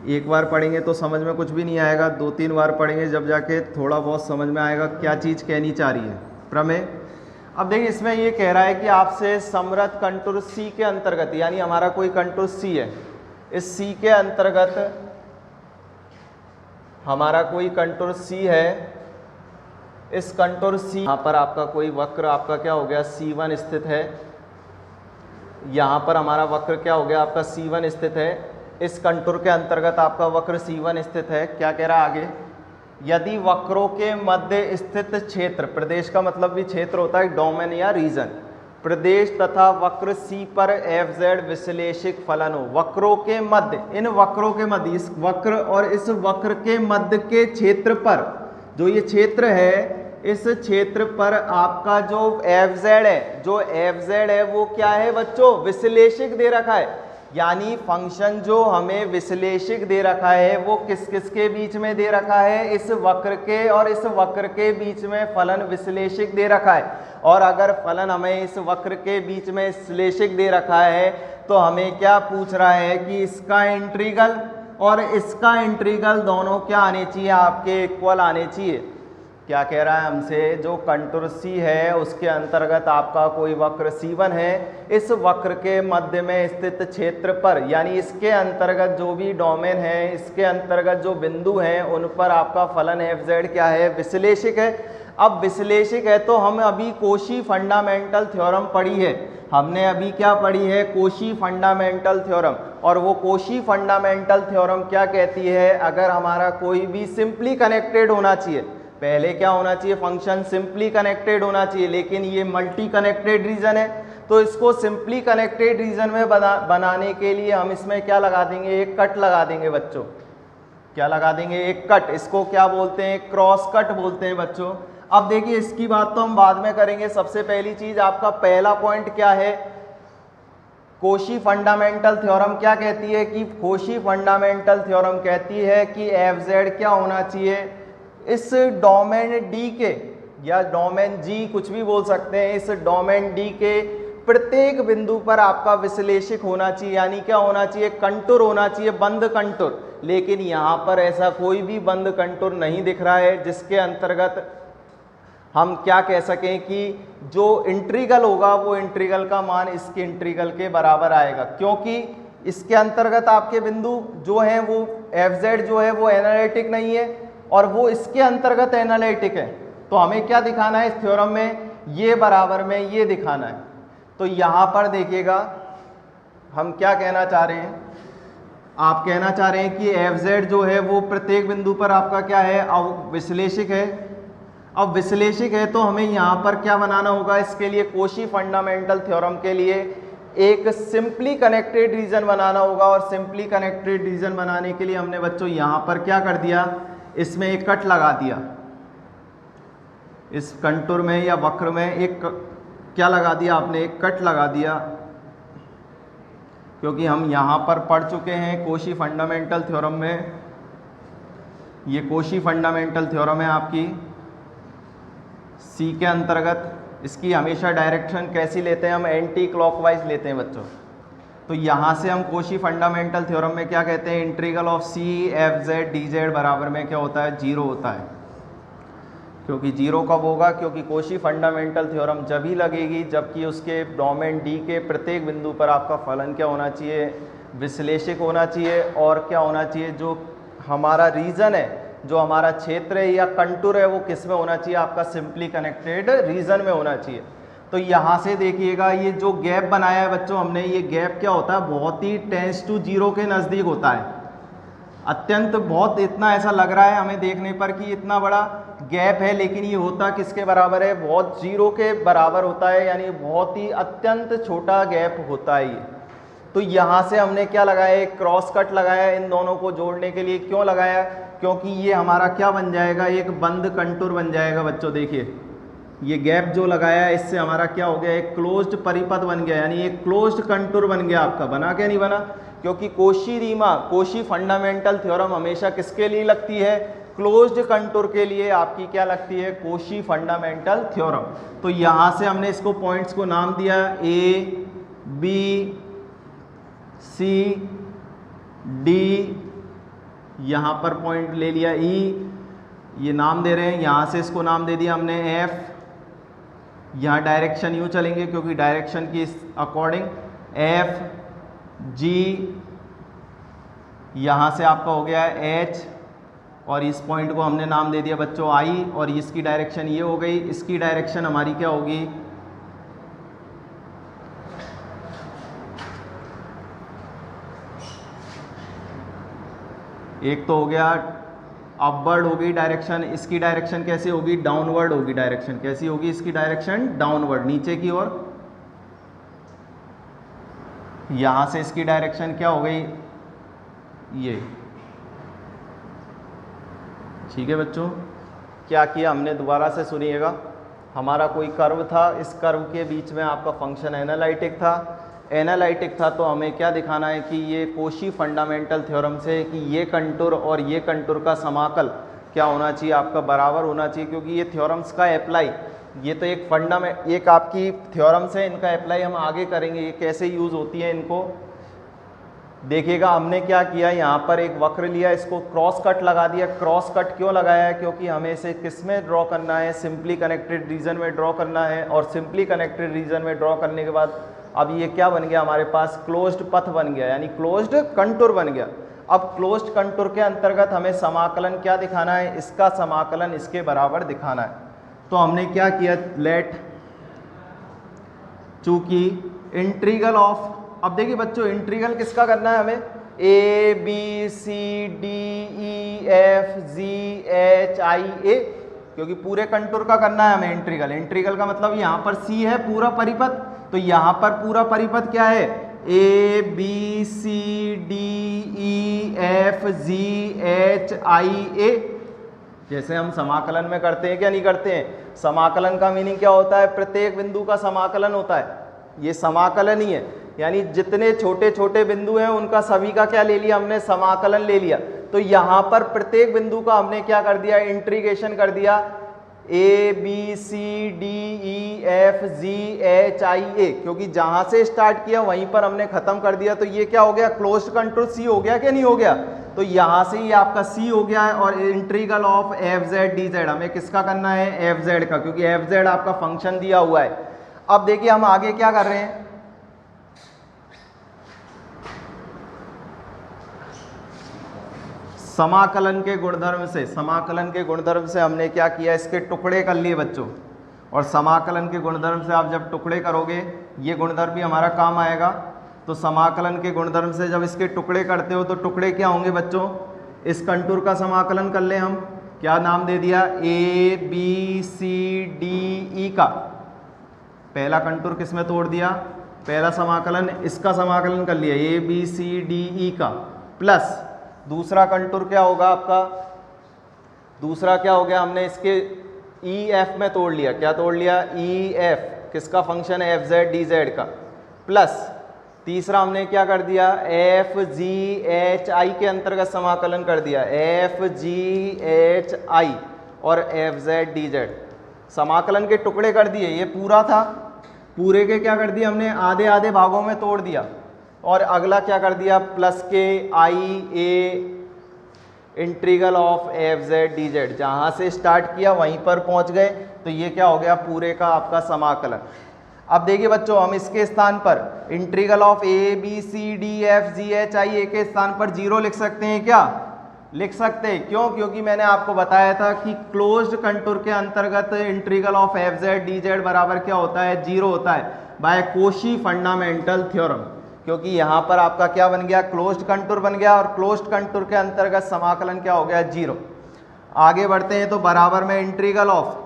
एक बार पढ़ेंगे तो समझ में कुछ भी नहीं आएगा, 2-3 बार पढ़ेंगे जब जाके थोड़ा बहुत समझ में आएगा क्या चीज़ कहनी चाह रही है प्रमेय। अब देखिए इसमें ये कह रहा है कि आपसे समृद्ध कंटूर सी के अंतर्गत, यानी हमारा कोई कंटूर सी है, इस सी के अंतर्गत हमारा कोई कंटूर सी है, इस कंटूर सी यहाँ पर आपका कोई वक्र आपका क्या हो गया, C1 स्थित है। यहाँ पर हमारा वक्र क्या हो गया, आपका C1 स्थित है। इस कंटूर के अंतर्गत आपका वक्र C1 स्थित है। क्या कह रहा है आगे, यदि वक्रों के मध्य स्थित क्षेत्र, प्रदेश का मतलब भी क्षेत्र होता है, डोमेन या रीजन, प्रदेश तथा वक्र सी पर एफ जेड विश्लेषक फलन हो, वक्रों के मध्य, इन वक्रों के मध्य, इस वक्र और इस वक्र के मध्य के क्षेत्र पर, जो ये क्षेत्र है, इस क्षेत्र पर आपका जो एफ जेड है, जो एफ जेड है वो क्या है बच्चों, विश्लेषक दे रखा है। यानी फंक्शन जो हमें विश्लेषक दे रखा है वो किस किस के बीच में दे रखा है, इस वक्र के और इस वक्र के बीच में फलन विश्लेषक दे रखा है। और अगर फलन हमें इस वक्र के बीच में विश्लेषक दे रखा है तो हमें क्या पूछ रहा है कि इसका इंटीग्रल और इसका इंटीग्रल दोनों क्या आने चाहिए, आपके इक्वल आने चाहिए। क्या कह रहा है हमसे, जो कंटूर सी है उसके अंतर्गत आपका कोई वक्र C1 है, इस वक्र के मध्य में स्थित क्षेत्र पर, यानी इसके अंतर्गत जो भी डोमेन है, इसके अंतर्गत जो बिंदु हैं, उन पर आपका फलन एफ जेड क्या है, विश्लेषक है। अब विश्लेषक है तो हम अभी कोशी फंडामेंटल थ्योरम पढ़ी है, हमने अभी क्या पढ़ी है, कोशी फंडामेंटल थ्योरम। और वो कोशी फंडामेंटल थ्योरम क्या कहती है, अगर हमारा कोई भी सिंपली कनेक्टेड होना चाहिए, पहले क्या होना चाहिए, फंक्शन सिंपली कनेक्टेड होना चाहिए, लेकिन ये मल्टी कनेक्टेड रीजन है, तो इसको सिंपली कनेक्टेड रीजन में बनाने के लिए हम इसमें क्या लगा देंगे, एक कट लगा देंगे बच्चों। क्या लगा देंगे, एक कट। इसको क्या बोलते हैं, क्रॉस कट बोलते हैं बच्चों। अब देखिए इसकी बात तो हम बाद में करेंगे, सबसे पहली चीज आपका पहला पॉइंट क्या है, कोशी फंडामेंटल थ्योरम क्या कहती है कि कोशी फंडामेंटल थ्योरम कहती है कि एफ जेड क्या होना चाहिए, इस डोमेन डी के या डोमेन जी, कुछ भी बोल सकते हैं, इस डोमेन डी के प्रत्येक बिंदु पर आपका विश्लेषक होना चाहिए। यानी क्या होना चाहिए, कंटूर होना चाहिए, बंद कंटूर। लेकिन यहाँ पर ऐसा कोई भी बंद कंटूर नहीं दिख रहा है जिसके अंतर्गत हम क्या कह सकें कि जो इंटीग्रल होगा वो इंटीग्रल का मान इसके इंटीग्रल के बराबर आएगा, क्योंकि इसके अंतर्गत आपके बिंदु जो हैं वो एफ जेड जो है वो एनालिटिक नहीं है और वो इसके अंतर्गत एनालिटिक है। तो हमें क्या दिखाना है इस थ्योरम में, ये बराबर में ये दिखाना है। तो यहाँ पर देखिएगा हम क्या कहना चाह रहे हैं, आप कहना चाह रहे हैं कि एफ जेड जो है वो प्रत्येक बिंदु पर आपका क्या है, अब विश्लेषक है। अब विश्लेषक है तो हमें यहाँ पर क्या बनाना होगा, इसके लिए कोशी फंडामेंटल थ्योरम के लिए एक सिंपली कनेक्टेड रीजन बनाना होगा, और सिंपली कनेक्टेड रीजन बनाने के लिए हमने बच्चों यहां पर क्या कर दिया, इसमें एक कट लगा दिया, इस कंटूर में या वक्र में एक क्या लगा दिया आपने, एक कट लगा दिया, क्योंकि हम यहां पर पढ़ चुके हैं कोशी फंडामेंटल थ्योरम में, ये कोशी फंडामेंटल थ्योरम है आपकी सी के अंतर्गत। इसकी हमेशा डायरेक्शन कैसी लेते हैं हम, एंटी क्लॉकवाइज लेते हैं बच्चों। तो यहाँ से हम कोशी फंडामेंटल थ्योरम में क्या कहते हैं, integral of C F Z D Z बराबर में क्या होता है, जीरो होता है। क्योंकि जीरो कब होगा, क्योंकि कोशी फंडामेंटल थ्योरम जब ही लगेगी जबकि उसके डोमेन डी के प्रत्येक बिंदु पर आपका फलन क्या होना चाहिए, विश्लेषिक होना चाहिए, और क्या होना चाहिए, जो हमारा रीजन है, जो हमारा क्षेत्र है या कंटूर है, वो किस में होना चाहिए, आपका सिंपली कनेक्टेड रीजन में होना चाहिए। तो यहाँ से देखिएगा ये जो गैप बनाया है बच्चों हमने, ये गैप क्या होता है, बहुत ही टेंस टू जीरो के नज़दीक होता है, अत्यंत बहुत, इतना ऐसा लग रहा है हमें देखने पर कि इतना बड़ा गैप है, लेकिन ये होता किसके बराबर है, बहुत जीरो के बराबर होता है, यानी बहुत ही अत्यंत छोटा गैप होता है ये। तो यहाँ से हमने क्या लगाया, एक क्रॉस कट लगाया इन दोनों को जोड़ने के लिए। क्यों लगाया, क्योंकि ये हमारा क्या बन जाएगा, एक बंद कंटूर बन जाएगा बच्चों। देखिए ये गैप जो लगाया है इससे हमारा क्या हो गया, एक क्लोज्ड परिपथ बन गया, यानी एक क्लोज्ड कंटूर बन गया आपका। बना क्या नहीं बना, क्योंकि कोशी रीमा, कोशी फंडामेंटल थ्योरम हमेशा किसके लिए लगती है, क्लोज्ड कंटूर के लिए आपकी क्या लगती है, कोशी फंडामेंटल थ्योरम। तो यहाँ से हमने इसको पॉइंट्स को नाम दिया, ए बी सी डी, यहाँ पर पॉइंट ले लिया ई, ये नाम दे रहे हैं, यहाँ से इसको नाम दे दिया हमने एफ। यहाँ डायरेक्शन यूँ चलेंगे क्योंकि डायरेक्शन की अकॉर्डिंग एफ जी, यहाँ से आपका हो गया है एच, और इस पॉइंट को हमने नाम दे दिया बच्चों आई, और इसकी डायरेक्शन ये हो गई, इसकी डायरेक्शन हमारी क्या होगी, एक तो हो गया अपवर्ड होगी डायरेक्शन, इसकी डायरेक्शन कैसे होगी, डाउनवर्ड होगी डायरेक्शन। कैसी होगी इसकी डायरेक्शन, डाउनवर्ड, नीचे की ओर। यहां से इसकी डायरेक्शन क्या हो गई, ये। ठीक है बच्चों, क्या किया हमने, दोबारा से सुनिएगा। हमारा कोई कर्व था, इस कर्व के बीच में आपका फंक्शन एनालिटिक था, एनालिटिक था, तो हमें क्या दिखाना है कि ये कोशी फंडामेंटल थ्योरम से कि ये कंटूर और ये कंटूर का समाकल क्या होना चाहिए, आपका बराबर होना चाहिए। क्योंकि ये थ्योरम्स का अप्लाई, ये तो एक एक आपकी थ्योरम्स है, इनका अप्लाई हम आगे करेंगे, ये कैसे यूज़ होती है इनको देखिएगा। हमने क्या किया, यहाँ पर एक वक्र लिया, इसको क्रॉस कट लगा दिया। क्रॉस कट क्यों लगाया है, क्योंकि हमें इसे किस में ड्रॉ करना है, सिंपली कनेक्टेड रीजन में ड्रॉ करना है। और सिंपली कनेक्टेड रीजन में ड्रॉ करने के बाद अब ये क्या बन गया, हमारे पास क्लोज्ड पथ बन गया, यानी क्लोज्ड कंटूर बन गया। अब क्लोज्ड कंटूर के अंतर्गत हमें समाकलन क्या दिखाना है, इसका समाकलन इसके बराबर दिखाना है। तो हमने क्या किया, लेट, चूंकि इंटीग्रल ऑफ, अब देखिए बच्चों इंटीग्रल किसका करना है हमें, A B C D E F G H I A, क्योंकि पूरे कंटूर का करना है हमें इंटीग्रल। इंटीग्रल का मतलब यहाँ पर सी है पूरा परिपथ, तो यहाँ पर पूरा परिपथ क्या है, A B C D E F G H I A. जैसे हम समाकलन में करते हैं क्या नहीं करते हैं, समाकलन का मीनिंग क्या होता है, प्रत्येक बिंदु का समाकलन होता है। ये समाकलन ही है, यानी जितने छोटे छोटे बिंदु हैं उनका सभी का क्या ले लिया हमने, समाकलन ले लिया। तो यहाँ पर प्रत्येक बिंदु का हमने क्या कर दिया, इंटीग्रेशन कर दिया, A B C D E F G H I A, क्योंकि जहां से स्टार्ट किया वहीं पर हमने खत्म कर दिया। तो ये क्या हो गया, क्लोज्ड कंटूर सी हो गया क्या नहीं हो गया। तो यहां से ये आपका सी हो गया है। और integral of F Z D Z हमें किसका करना है, एफ जेड का, क्योंकि एफ जेड आपका फंक्शन दिया हुआ है। अब देखिए हम आगे क्या कर रहे हैं, समाकलन के गुणधर्म से, समाकलन के गुणधर्म से हमने क्या किया, इसके टुकड़े कर लिए बच्चों। और समाकलन के गुणधर्म से आप जब टुकड़े करोगे, ये गुणधर्म भी हमारा काम आएगा। तो समाकलन के गुणधर्म से जब इसके टुकड़े करते हो तो टुकड़े क्या होंगे बच्चों, इस कंटूर का समाकलन कर ले हम, क्या नाम दे दिया, ए बी सी डी ई का। पहला कंटूर किस में तोड़ दिया, पहला समाकलन इसका समाकलन कर लिया ए बी सी डी ई का, प्लस दूसरा कंटूर क्या होगा आपका, दूसरा क्या हो गया, हमने इसके ई एफ में तोड़ लिया, क्या तोड़ लिया, ई एफ किसका फंक्शन है, एफ जेड डी जेड का, प्लस तीसरा हमने क्या कर दिया, एफ जी एच आई के अंतर्गत समाकलन कर दिया, एफ जी एच आई और एफ जेड डी जेड, समाकलन के टुकड़े कर दिए, ये पूरा था, पूरे के क्या कर दिया हमने, आधे आधे भागों में तोड़ दिया, और अगला क्या कर दिया, प्लस के I A integral of F Z D Z, जहाँ से स्टार्ट किया वहीं पर पहुँच गए, तो ये क्या हो गया, पूरे का आपका समाकलन। अब देखिए बच्चों, हम इसके स्थान पर integral of A B C D F G H I A के स्थान पर 0 लिख सकते हैं क्या, लिख सकते हैं, क्यों, क्योंकि मैंने आपको बताया था कि क्लोज्ड कंटूर के अंतर्गत integral of F Z D Z बराबर क्या होता है, 0 होता है बाय कोशी फंडामेंटल थ्योरम, क्योंकि यहाँ पर आपका क्या बन गया, क्लोज्ड कंटूर बन गया, और क्लोज्ड कंटूर के अंतर्गत समाकलन क्या हो गया, 0। आगे बढ़ते हैं तो बराबर में integral of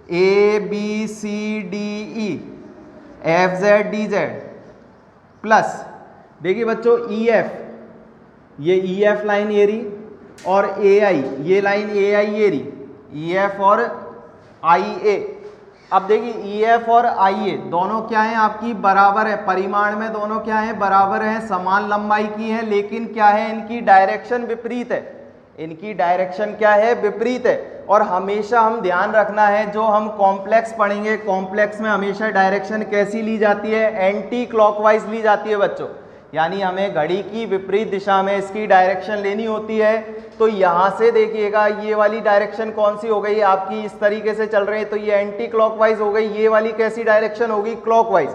A B C D E F Z D Z plus, देखिए बच्चों ई एफ, ये ई एफ लाइन ये रही, और ए आई ये लाइन ए आई ये रही, ई एफ और आई ए। अब देखिए ई एफ और आई ए दोनों क्या हैं आपकी, बराबर है, परिमाण में दोनों क्या हैं, बराबर हैं, समान लंबाई की है, लेकिन क्या है, इनकी डायरेक्शन विपरीत है, इनकी डायरेक्शन क्या है, विपरीत है। और हमेशा हम ध्यान रखना है, जो हम कॉम्प्लेक्स पढ़ेंगे, कॉम्प्लेक्स में हमेशा डायरेक्शन कैसी ली जाती है, एंटी क्लॉकवाइज ली जाती है बच्चों, यानी हमें घड़ी की विपरीत दिशा में इसकी डायरेक्शन लेनी होती है। तो यहाँ से देखिएगा, ये वाली डायरेक्शन कौन सी हो गई आपकी, इस तरीके से चल रहे हैं, तो ये एंटी क्लॉकवाइज हो गई, ये वाली कैसी डायरेक्शन होगी, क्लॉकवाइज।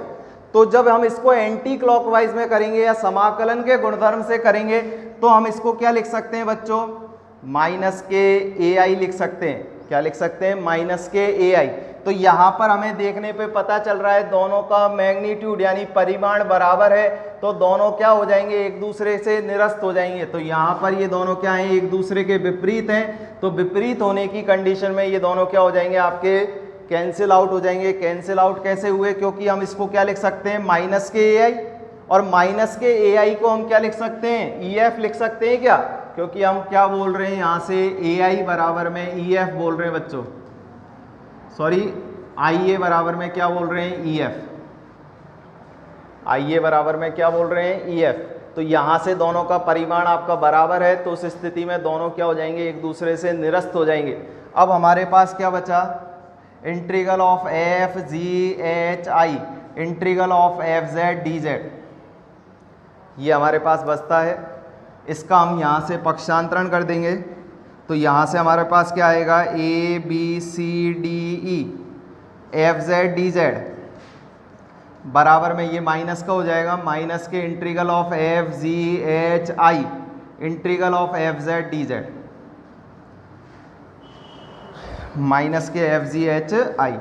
तो जब हम इसको एंटी क्लॉकवाइज में करेंगे या समाकलन के गुणधर्म से करेंगे, तो हम इसको क्या लिख सकते हैं बच्चों, माइनस के ए आई लिख सकते हैं, क्या लिख सकते हैं, माइनस के ए आई। तो यहाँ पर हमें देखने पे पता चल रहा है दोनों का मैग्नीट्यूड यानी परिमाण बराबर है, तो दोनों क्या हो जाएंगे, एक दूसरे से निरस्त हो जाएंगे। तो यहाँ पर ये दोनों क्या हैं, एक दूसरे के विपरीत हैं, तो विपरीत होने की कंडीशन में ये दोनों क्या हो जाएंगे, आपके कैंसिल आउट हो जाएंगे। कैंसिल आउट कैसे हुए, क्योंकि हम इसको क्या लिख सकते हैं, माइनस के ए आई, और माइनस के ए आई को हम क्या लिख सकते हैं, ई एफ लिख सकते हैं क्या, क्योंकि हम क्या बोल रहे हैं यहाँ से, ए आई बराबर में ई एफ बोल रहे हैं बच्चों, सॉरी आई ए बराबर में क्या बोल रहे हैं, ई एफ, आई ए बराबर में क्या बोल रहे हैं, ई एफ। तो यहाँ से दोनों का परिमाण आपका बराबर है, तो उस स्थिति में दोनों क्या हो जाएंगे, एक दूसरे से निरस्त हो जाएंगे। अब हमारे पास क्या बचा, integral of F G H I integral of F Z D Z, ये हमारे पास बचता है। इसका हम यहाँ से पक्षांतरण कर देंगे, तो यहाँ से हमारे पास क्या आएगा, A B C D E F Z D Z बराबर में ये माइनस का हो जाएगा, माइनस के integral of F G H I integral of F Z D Z, minus के एफ जी एच आई।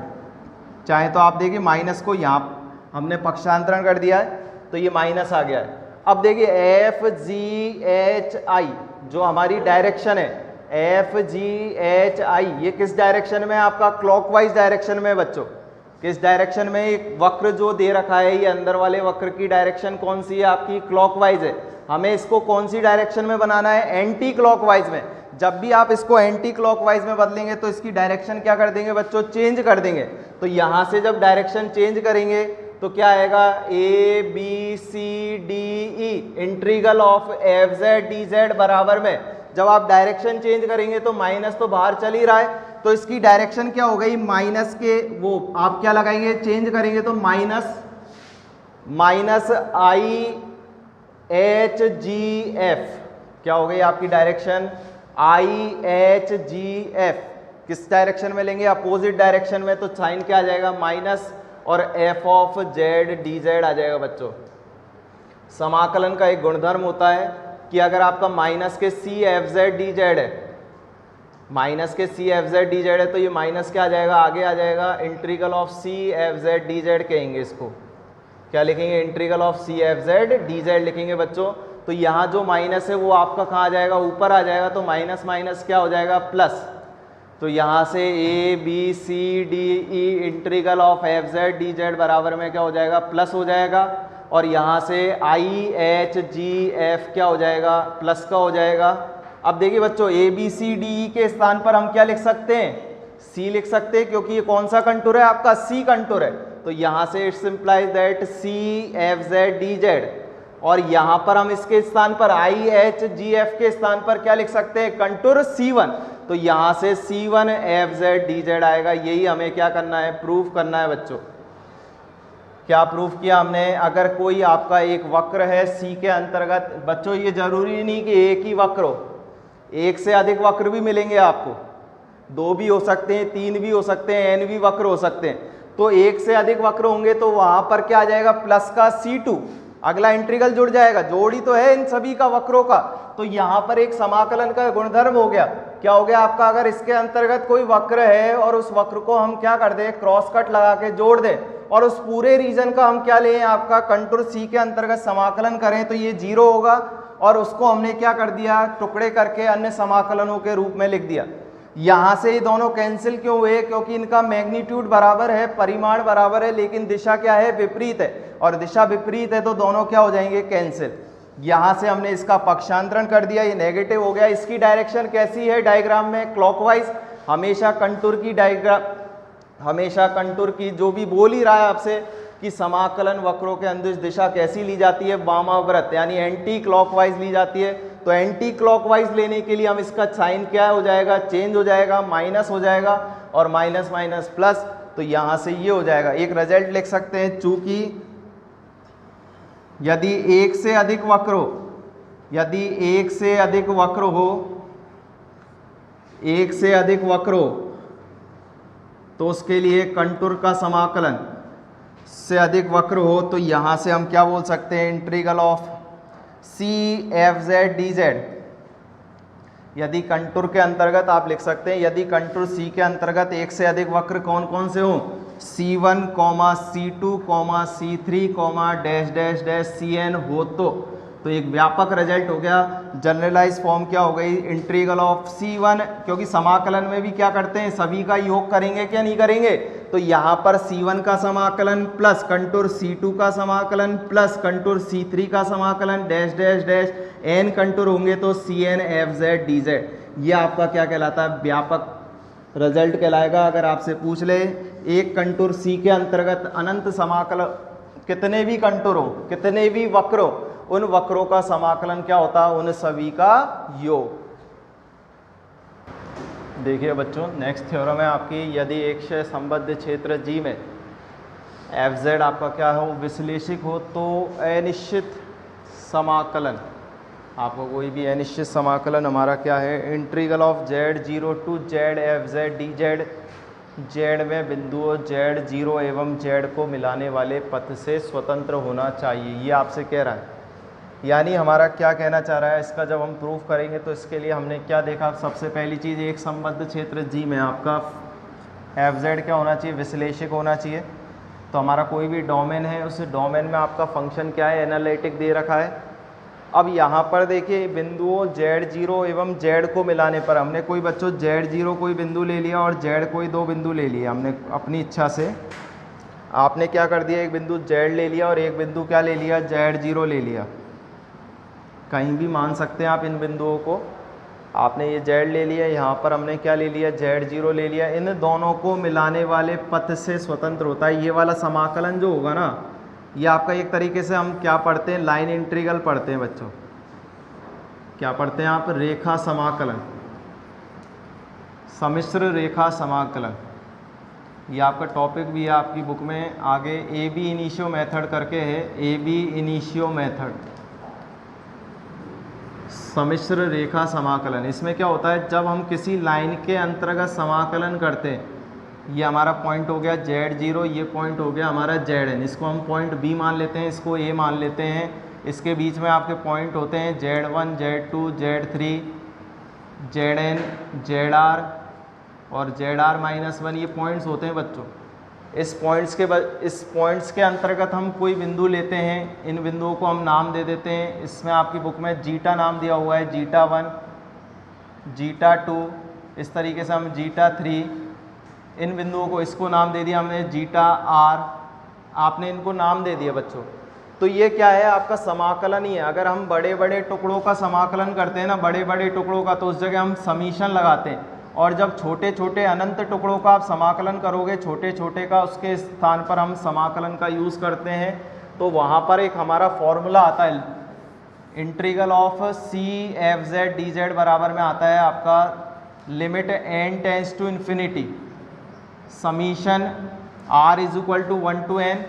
चाहे तो आप देखिए माइनस को यहाँ हमने पक्षांतरण कर दिया है, तो ये माइनस आ गया है। अब देखिए एफ जी एच आई जो हमारी डायरेक्शन है, एफ जी एच आई, ये किस डायरेक्शन में है आपका, क्लॉकवाइज डायरेक्शन में बच्चों। किस डायरेक्शन में, एक वक्र जो दे रखा है, ये अंदर वाले वक्र की डायरेक्शन कौन सी है आपकी, क्लॉकवाइज है। हमें इसको कौन सी डायरेक्शन में बनाना है, एंटी क्लॉकवाइज में। जब भी आप इसको एंटी क्लॉकवाइज में बदलेंगे तो इसकी डायरेक्शन क्या कर देंगे बच्चों, चेंज कर देंगे। तो यहाँ से जब डायरेक्शन चेंज करेंगे तो क्या आएगा, A B C D E integral of F Z D Z बराबर में, जब आप डायरेक्शन चेंज करेंगे तो माइनस तो बाहर चल ही रहा है, तो इसकी डायरेक्शन क्या हो गई, माइनस के, वो आप क्या लगाएंगे, चेंज करेंगे तो minus I H G F, क्या हो गई आपकी direction, I H G F. किस डायरेक्शन में लेंगे, अपोजिट डायरेक्शन में, तो साइन क्या आ जाएगा, माइनस, और F of Z D Z आ जाएगा बच्चों। समाकलन का एक गुणधर्म होता है कि अगर आपका माइनस के C F Z D Z है, माइनस के C F Z D Z है, तो ये माइनस क्या आ जाएगा, आगे आ जाएगा integral of C F Z D Z कहेंगे इसको, क्या लिखेंगे, integral of C F Z D Z लिखेंगे बच्चों। तो यहाँ जो माइनस है वो आपका कहाँ आ जाएगा, ऊपर आ जाएगा, तो माइनस माइनस क्या हो जाएगा, प्लस। तो यहाँ से A B C D E integral of F Z D Z बराबर में क्या हो जाएगा, प्लस हो जाएगा। और यहाँ से आई एच जी एफ क्या हो जाएगा, प्लस का हो जाएगा। अब देखिए बच्चों, ए बी सी डी ई के स्थान पर हम क्या लिख सकते हैं, सी लिख सकते हैं, क्योंकि ये कौन सा कंटूर है आपका, सी कंटूर है। तो यहाँ से it's implies that C F Z D Z, और यहाँ पर हम इसके स्थान पर आई एच जी एफ के स्थान पर क्या लिख सकते हैं, कंटूर C1। तो यहाँ से C1 F Z D Z आएगा। यही हमें क्या करना है, प्रूफ करना है बच्चों। क्या प्रूफ किया हमने, अगर कोई आपका एक वक्र है सी के अंतर्गत, बच्चों ये जरूरी नहीं कि एक ही वक्र हो, एक से अधिक वक्र भी मिलेंगे आपको, 2 भी हो सकते हैं, 3 भी हो सकते हैं, n भी वक्र हो सकते हैं। तो एक से अधिक वक्र होंगे तो वहां पर क्या आ जाएगा, प्लस का C2, अगला इंटीग्रल जुड़ जाएगा, जोड़ ही तो है इन सभी का वक्रों का। तो यहाँ पर एक समाकलन का गुणधर्म हो गया। क्या हो गया आपका, अगर इसके अंतर्गत कोई वक्र है और उस वक्र को हम क्या कर दें, क्रॉस कट लगा के जोड़ दें, और उस पूरे रीजन का हम क्या लें, आपका कंटूर सी के अंतर्गत समाकलन करें, तो ये 0 होगा। और उसको हमने क्या कर दिया, टुकड़े करके अन्य समाकलनों के रूप में लिख दिया। यहाँ से ये दोनों कैंसिल क्यों हुए, क्योंकि इनका मैग्नीट्यूड बराबर है, परिमाण बराबर है, लेकिन दिशा क्या है, विपरीत है। और दिशा विपरीत है तो दोनों क्या हो जाएंगे, कैंसिल। यहाँ से हमने इसका पक्षांतरण कर दिया, ये नेगेटिव हो गया। इसकी डायरेक्शन कैसी है डायग्राम में, क्लॉकवाइज। हमेशा कंटूर की डायग्राम, हमेशा कंटूर की जो भी बोल ही रहा है आपसे कि समाकलन वक्रों के अंदिश दिशा कैसी ली जाती है, वामाव्रत, यानी एंटी क्लॉकवाइज ली जाती है। तो एंटी क्लॉकवाइज लेने के लिए हम इसका साइन क्या हो जाएगा, चेंज हो जाएगा, माइनस हो जाएगा, और माइनस माइनस प्लस। तो यहाँ से ये हो जाएगा, एक रिजल्ट लिख सकते हैं, चूंकि यदि एक से अधिक वक्र हो, यदि एक से अधिक वक्र हो, एक से अधिक वक्र हो, तो उसके लिए कंटूर का समाकलन से अधिक वक्र हो, तो यहाँ से हम क्या बोल सकते हैं, integral of C F Z D Z. यदि कंटूर के अंतर्गत आप लिख सकते हैं, यदि कंटूर सी के अंतर्गत एक से अधिक वक्र कौन कौन से हो, C1, C2, C3, dash dash dash Cn हो, तो एक व्यापक रिजल्ट हो गया। जनरलाइज फॉर्म क्या हो गई, इंटीग्रल ऑफ C1, क्योंकि समाकलन में भी क्या करते हैं, सभी का योग करेंगे क्या नहीं करेंगे। तो यहाँ पर C1 का समाकलन प्लस कंटूर C2 का समाकलन प्लस कंटूर C3 का समाकलन dash dash dash n contour होंगे तो Cn F Z D Z. ये आपका क्या कहलाता है, व्यापक रिजल्ट कहलाएगा। अगर आपसे पूछ ले एक कंटूर सी के अंतर्गत अनंत समाकलन, कितने भी कंटूर हो, कितने भी वक्र हो, उन वक्रों का समाकलन क्या होता है, उन सभी का योग। देखिए बच्चों, नेक्स्ट थ्योरम है आपकी, यदि एक से संबद्ध क्षेत्र जी में एफ जेड आपका क्या हो, विश्लेषिक हो, तो अनिश्चित समाकलन, आपको कोई भी अनिश्चित समाकलन हमारा क्या है, integral of Z0 to Z F Z D Z, Z में बिंदुओं Z0 एवं जेड को मिलाने वाले पथ से स्वतंत्र होना चाहिए। ये आपसे कह रहा है, यानी हमारा क्या कहना चाह रहा है, इसका जब हम प्रूफ करेंगे तो इसके लिए हमने क्या देखा, सबसे पहली चीज़, एक संबद्ध क्षेत्र जी में आपका एफ जेड क्या होना चाहिए, विश्लेषिक होना चाहिए। तो हमारा कोई भी डोमेन है, उस डोमेन में आपका फंक्शन क्या है, एनालिटिक दे रखा है। अब यहाँ पर देखिए, बिंदुओं Z0 एवं Z को मिलाने पर, हमने कोई बच्चों Z0 कोई बिंदु ले लिया और Z कोई 2 बिंदु ले लिया, हमने अपनी इच्छा से। आपने क्या कर दिया, एक बिंदु Z ले लिया और एक बिंदु क्या ले लिया, Z0 ले लिया। कहीं भी मान सकते हैं आप इन बिंदुओं को। आपने ये Z ले लिया, यहाँ पर हमने क्या ले लिया, Z0 ले लिया। इन दोनों को मिलाने वाले पथ से स्वतंत्र होता है। ये वाला समाकलन जो होगा ना, ये आपका एक तरीके से हम क्या पढ़ते हैं, लाइन इंटीग्रल पढ़ते हैं बच्चों। क्या पढ़ते हैं आप, रेखा समाकलन, सम्मिश्र रेखा समाकलन। ये आपका टॉपिक भी है आपकी बुक में आगे, ए बी इनिशियो मेथड करके है, ए बी इनिशियो मेथड, सम्मिश्र रेखा समाकलन। इसमें क्या होता है, जब हम किसी लाइन के अंतर्गत समाकलन करते हैं, ये हमारा पॉइंट हो गया Z0, ये पॉइंट हो गया हमारा Zn, इसको हम पॉइंट B मान लेते हैं, इसको A मान लेते हैं। इसके बीच में आपके पॉइंट होते हैं Z1, Z2, Z3, Zn, Zr और Zr-1, ये पॉइंट्स होते हैं बच्चों। इस पॉइंट्स के अंतर्गत हम कोई बिंदु लेते हैं, इन बिंदुओं को हम नाम दे देते हैं। इसमें आपकी बुक में जीटा नाम दिया हुआ है, जीटा 1, जीटा 2, इस तरीके से हम जीटा 3, इन बिंदुओं को इसको नाम दे दिया हमने जीटा r, आपने इनको नाम दे दिया बच्चों। तो ये क्या है, आपका समाकलन ही है। अगर हम बड़े बड़े टुकड़ों का समाकलन करते हैं ना, बड़े बड़े टुकड़ों का, तो उस जगह हम समीशन लगाते हैं, और जब छोटे छोटे अनंत टुकड़ों का आप समाकलन करोगे, छोटे छोटे का, उसके स्थान पर हम समाकलन का यूज़ करते हैं। तो वहाँ पर एक हमारा फॉर्मूला आता है, integral of C F Z D Z बराबर में आता है आपका limit n tends to infinity summation r is equal to 1 to n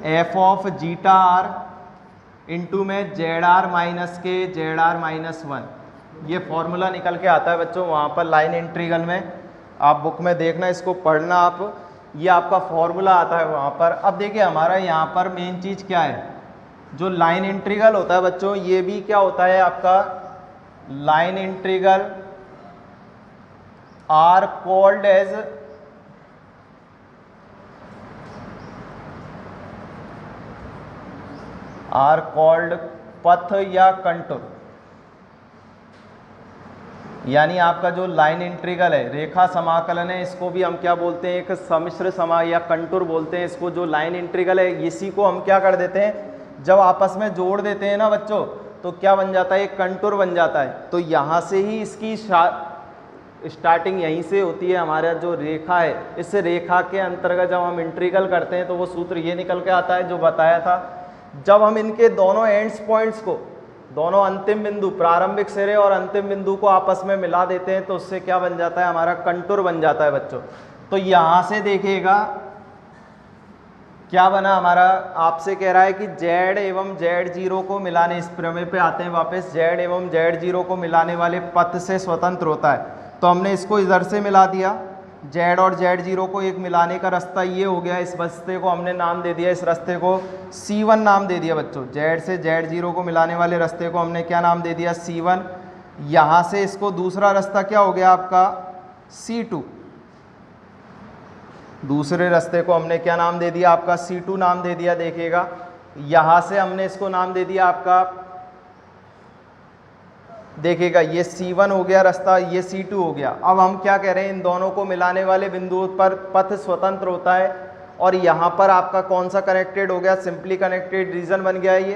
F of zeta R into में जेड आर माइनस के जेड आर माइनस 1। ये फॉर्मूला निकल के आता है बच्चों वहाँ पर लाइन इंटीग्रल में, आप बुक में देखना, इसको पढ़ना आप, ये आपका फॉर्मूला आता है वहाँ पर। अब देखिए हमारा यहाँ पर मेन चीज़ क्या है, जो लाइन इंटीग्रल होता है बच्चों, ये भी क्या होता है आपका line integral are called as पथ या कंटूर। यानी आपका जो लाइन इंटीग्रल है, रेखा समाकलन है, इसको भी हम क्या बोलते हैं, एक सम्मिश्र समा या कंटूर बोलते हैं इसको। जो लाइन इंटीग्रल है, इसी को हम क्या कर देते हैं, जब आपस में जोड़ देते हैं ना बच्चों, तो क्या बन जाता है, एक कंटूर बन जाता है। तो यहाँ से ही इसकी स्टार्टिंग यहीं से होती है। हमारा जो रेखा है, इस रेखा के अंतर्गत जब हम इंटीग्रल करते हैं तो वो सूत्र ये निकल के आता है जो बताया था। जब हम इनके दोनों एंड्स पॉइंट्स को, दोनों अंतिम बिंदु, प्रारंभिक सिरे और अंतिम बिंदु को आपस में मिला देते हैं, तो उससे क्या बन जाता है, हमारा कंटूर बन जाता है बच्चों। तो यहाँ से देखिएगा क्या बना हमारा, आपसे कह रहा है कि z एवं z0 को मिलाने, इस प्रमेय पे आते हैं वापस, z एवं z0 को मिलाने वाले पथ से स्वतंत्र होता है। तो हमने इसको इधर से मिला दिया, z और z0 को एक मिलाने का रास्ता ये हो गया। इस रास्ते को हमने नाम दे दिया, इस रास्ते को C1 नाम दे दिया बच्चों। z से z0 को मिलाने वाले रास्ते को हमने क्या नाम दे दिया, C1। यहाँ से इसको दूसरा रास्ता क्या हो गया आपका C2, दूसरे रास्ते को हमने क्या नाम दे दिया, आपका C2 नाम दे दिया। देखिएगा यहाँ से हमने इसको नाम दे दिया आपका, देखिएगा ये C1 हो गया रास्ता, ये C2 हो गया। अब हम क्या कह रहे हैं, इन दोनों को मिलाने वाले बिंदुओं पर पथ स्वतंत्र होता है, और यहाँ पर आपका कौन सा कनेक्टेड हो गया, सिंपली कनेक्टेड रीजन बन गया ये।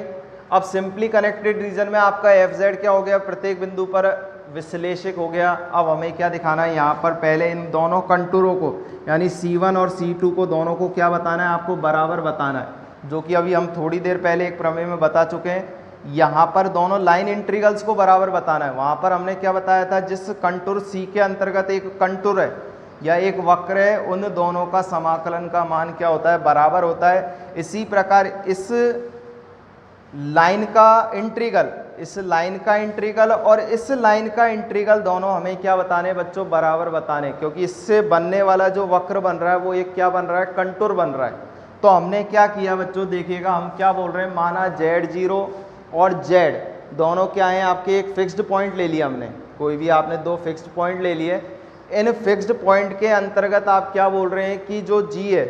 अब सिंपली कनेक्टेड रीजन में आपका FZ क्या हो गया, प्रत्येक बिंदु पर विश्लेषक हो गया। अब हमें क्या दिखाना है यहाँ पर, पहले इन दोनों कंटूरों को, यानी C1 और C2 को, दोनों को क्या बताना है, आपको बराबर बताना है, जो कि अभी हम थोड़ी देर पहले एक प्रमेय में बता चुके हैं। यहाँ पर दोनों लाइन इंटीग्रल्स को बराबर बताना है। वहाँ पर हमने क्या बताया था, जिस कंटूर C के अंतर्गत एक कंटूर है या एक वक्र है, उन दोनों का समाकलन का मान क्या होता है, बराबर होता है। इसी प्रकार इस लाइन का इंटीग्रल, इस लाइन का इंटीग्रल और इस लाइन का इंटीग्रल दोनों हमें क्या बताने बच्चों, बराबर बताने, क्योंकि इससे बनने वाला जो वक्र बन रहा है वो एक क्या बन रहा है, कंटूर बन रहा है। तो हमने क्या किया बच्चों, देखिएगा हम क्या बोल रहे हैं, माना Z0 और Z दोनों क्या हैं आपके, एक फिक्स्ड पॉइंट ले लिया हमने, कोई भी आपने दो फिक्स्ड पॉइंट ले लिए। इन फिक्स्ड पॉइंट के अंतर्गत आप क्या बोल रहे हैं कि जो G है,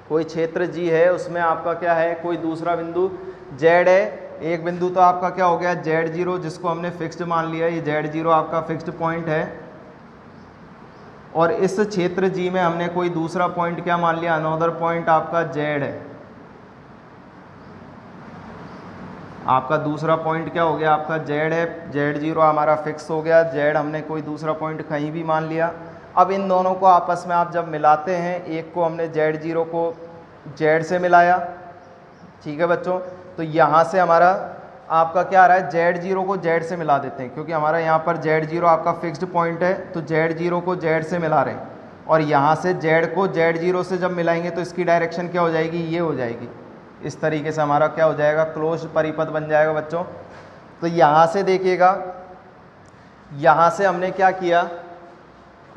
कोई क्षेत्र G है, उसमें आपका क्या है, कोई दूसरा बिंदु Z है, एक बिंदु तो आपका क्या हो गया Z0, जिसको हमने फिक्स्ड मान लिया, ये Z0 आपका फिक्स्ड पॉइंट है। और इस क्षेत्र G में हमने कोई दूसरा पॉइंट क्या मान लिया, अनदर पॉइंट आपका Z है। आपका दूसरा पॉइंट क्या हो गया, आपका Z है, Z0 हमारा फिक्स हो गया, Z हमने कोई दूसरा पॉइंट कहीं भी मान लिया। अब इन दोनों को आपस में आप जब मिलाते हैं, एक को हमने Z0 को Z से मिलाया, ठीक है बच्चों, तो यहाँ से हमारा आपका क्या आ रहा है, Z0 को Z से मिला देते हैं, क्योंकि हमारा यहाँ पर Z0 आपका फिक्स्ड पॉइंट है, तो Z0 को Z से मिला रहे हैं। और यहाँ से Z को Z0 से जब मिलाएंगे तो इसकी डायरेक्शन क्या हो जाएगी, ये हो जाएगी। इस तरीके से हमारा क्या हो जाएगा, क्लोज्ड परिपथ बन जाएगा बच्चों। तो यहाँ से देखिएगा, यहाँ से हमने क्या किया,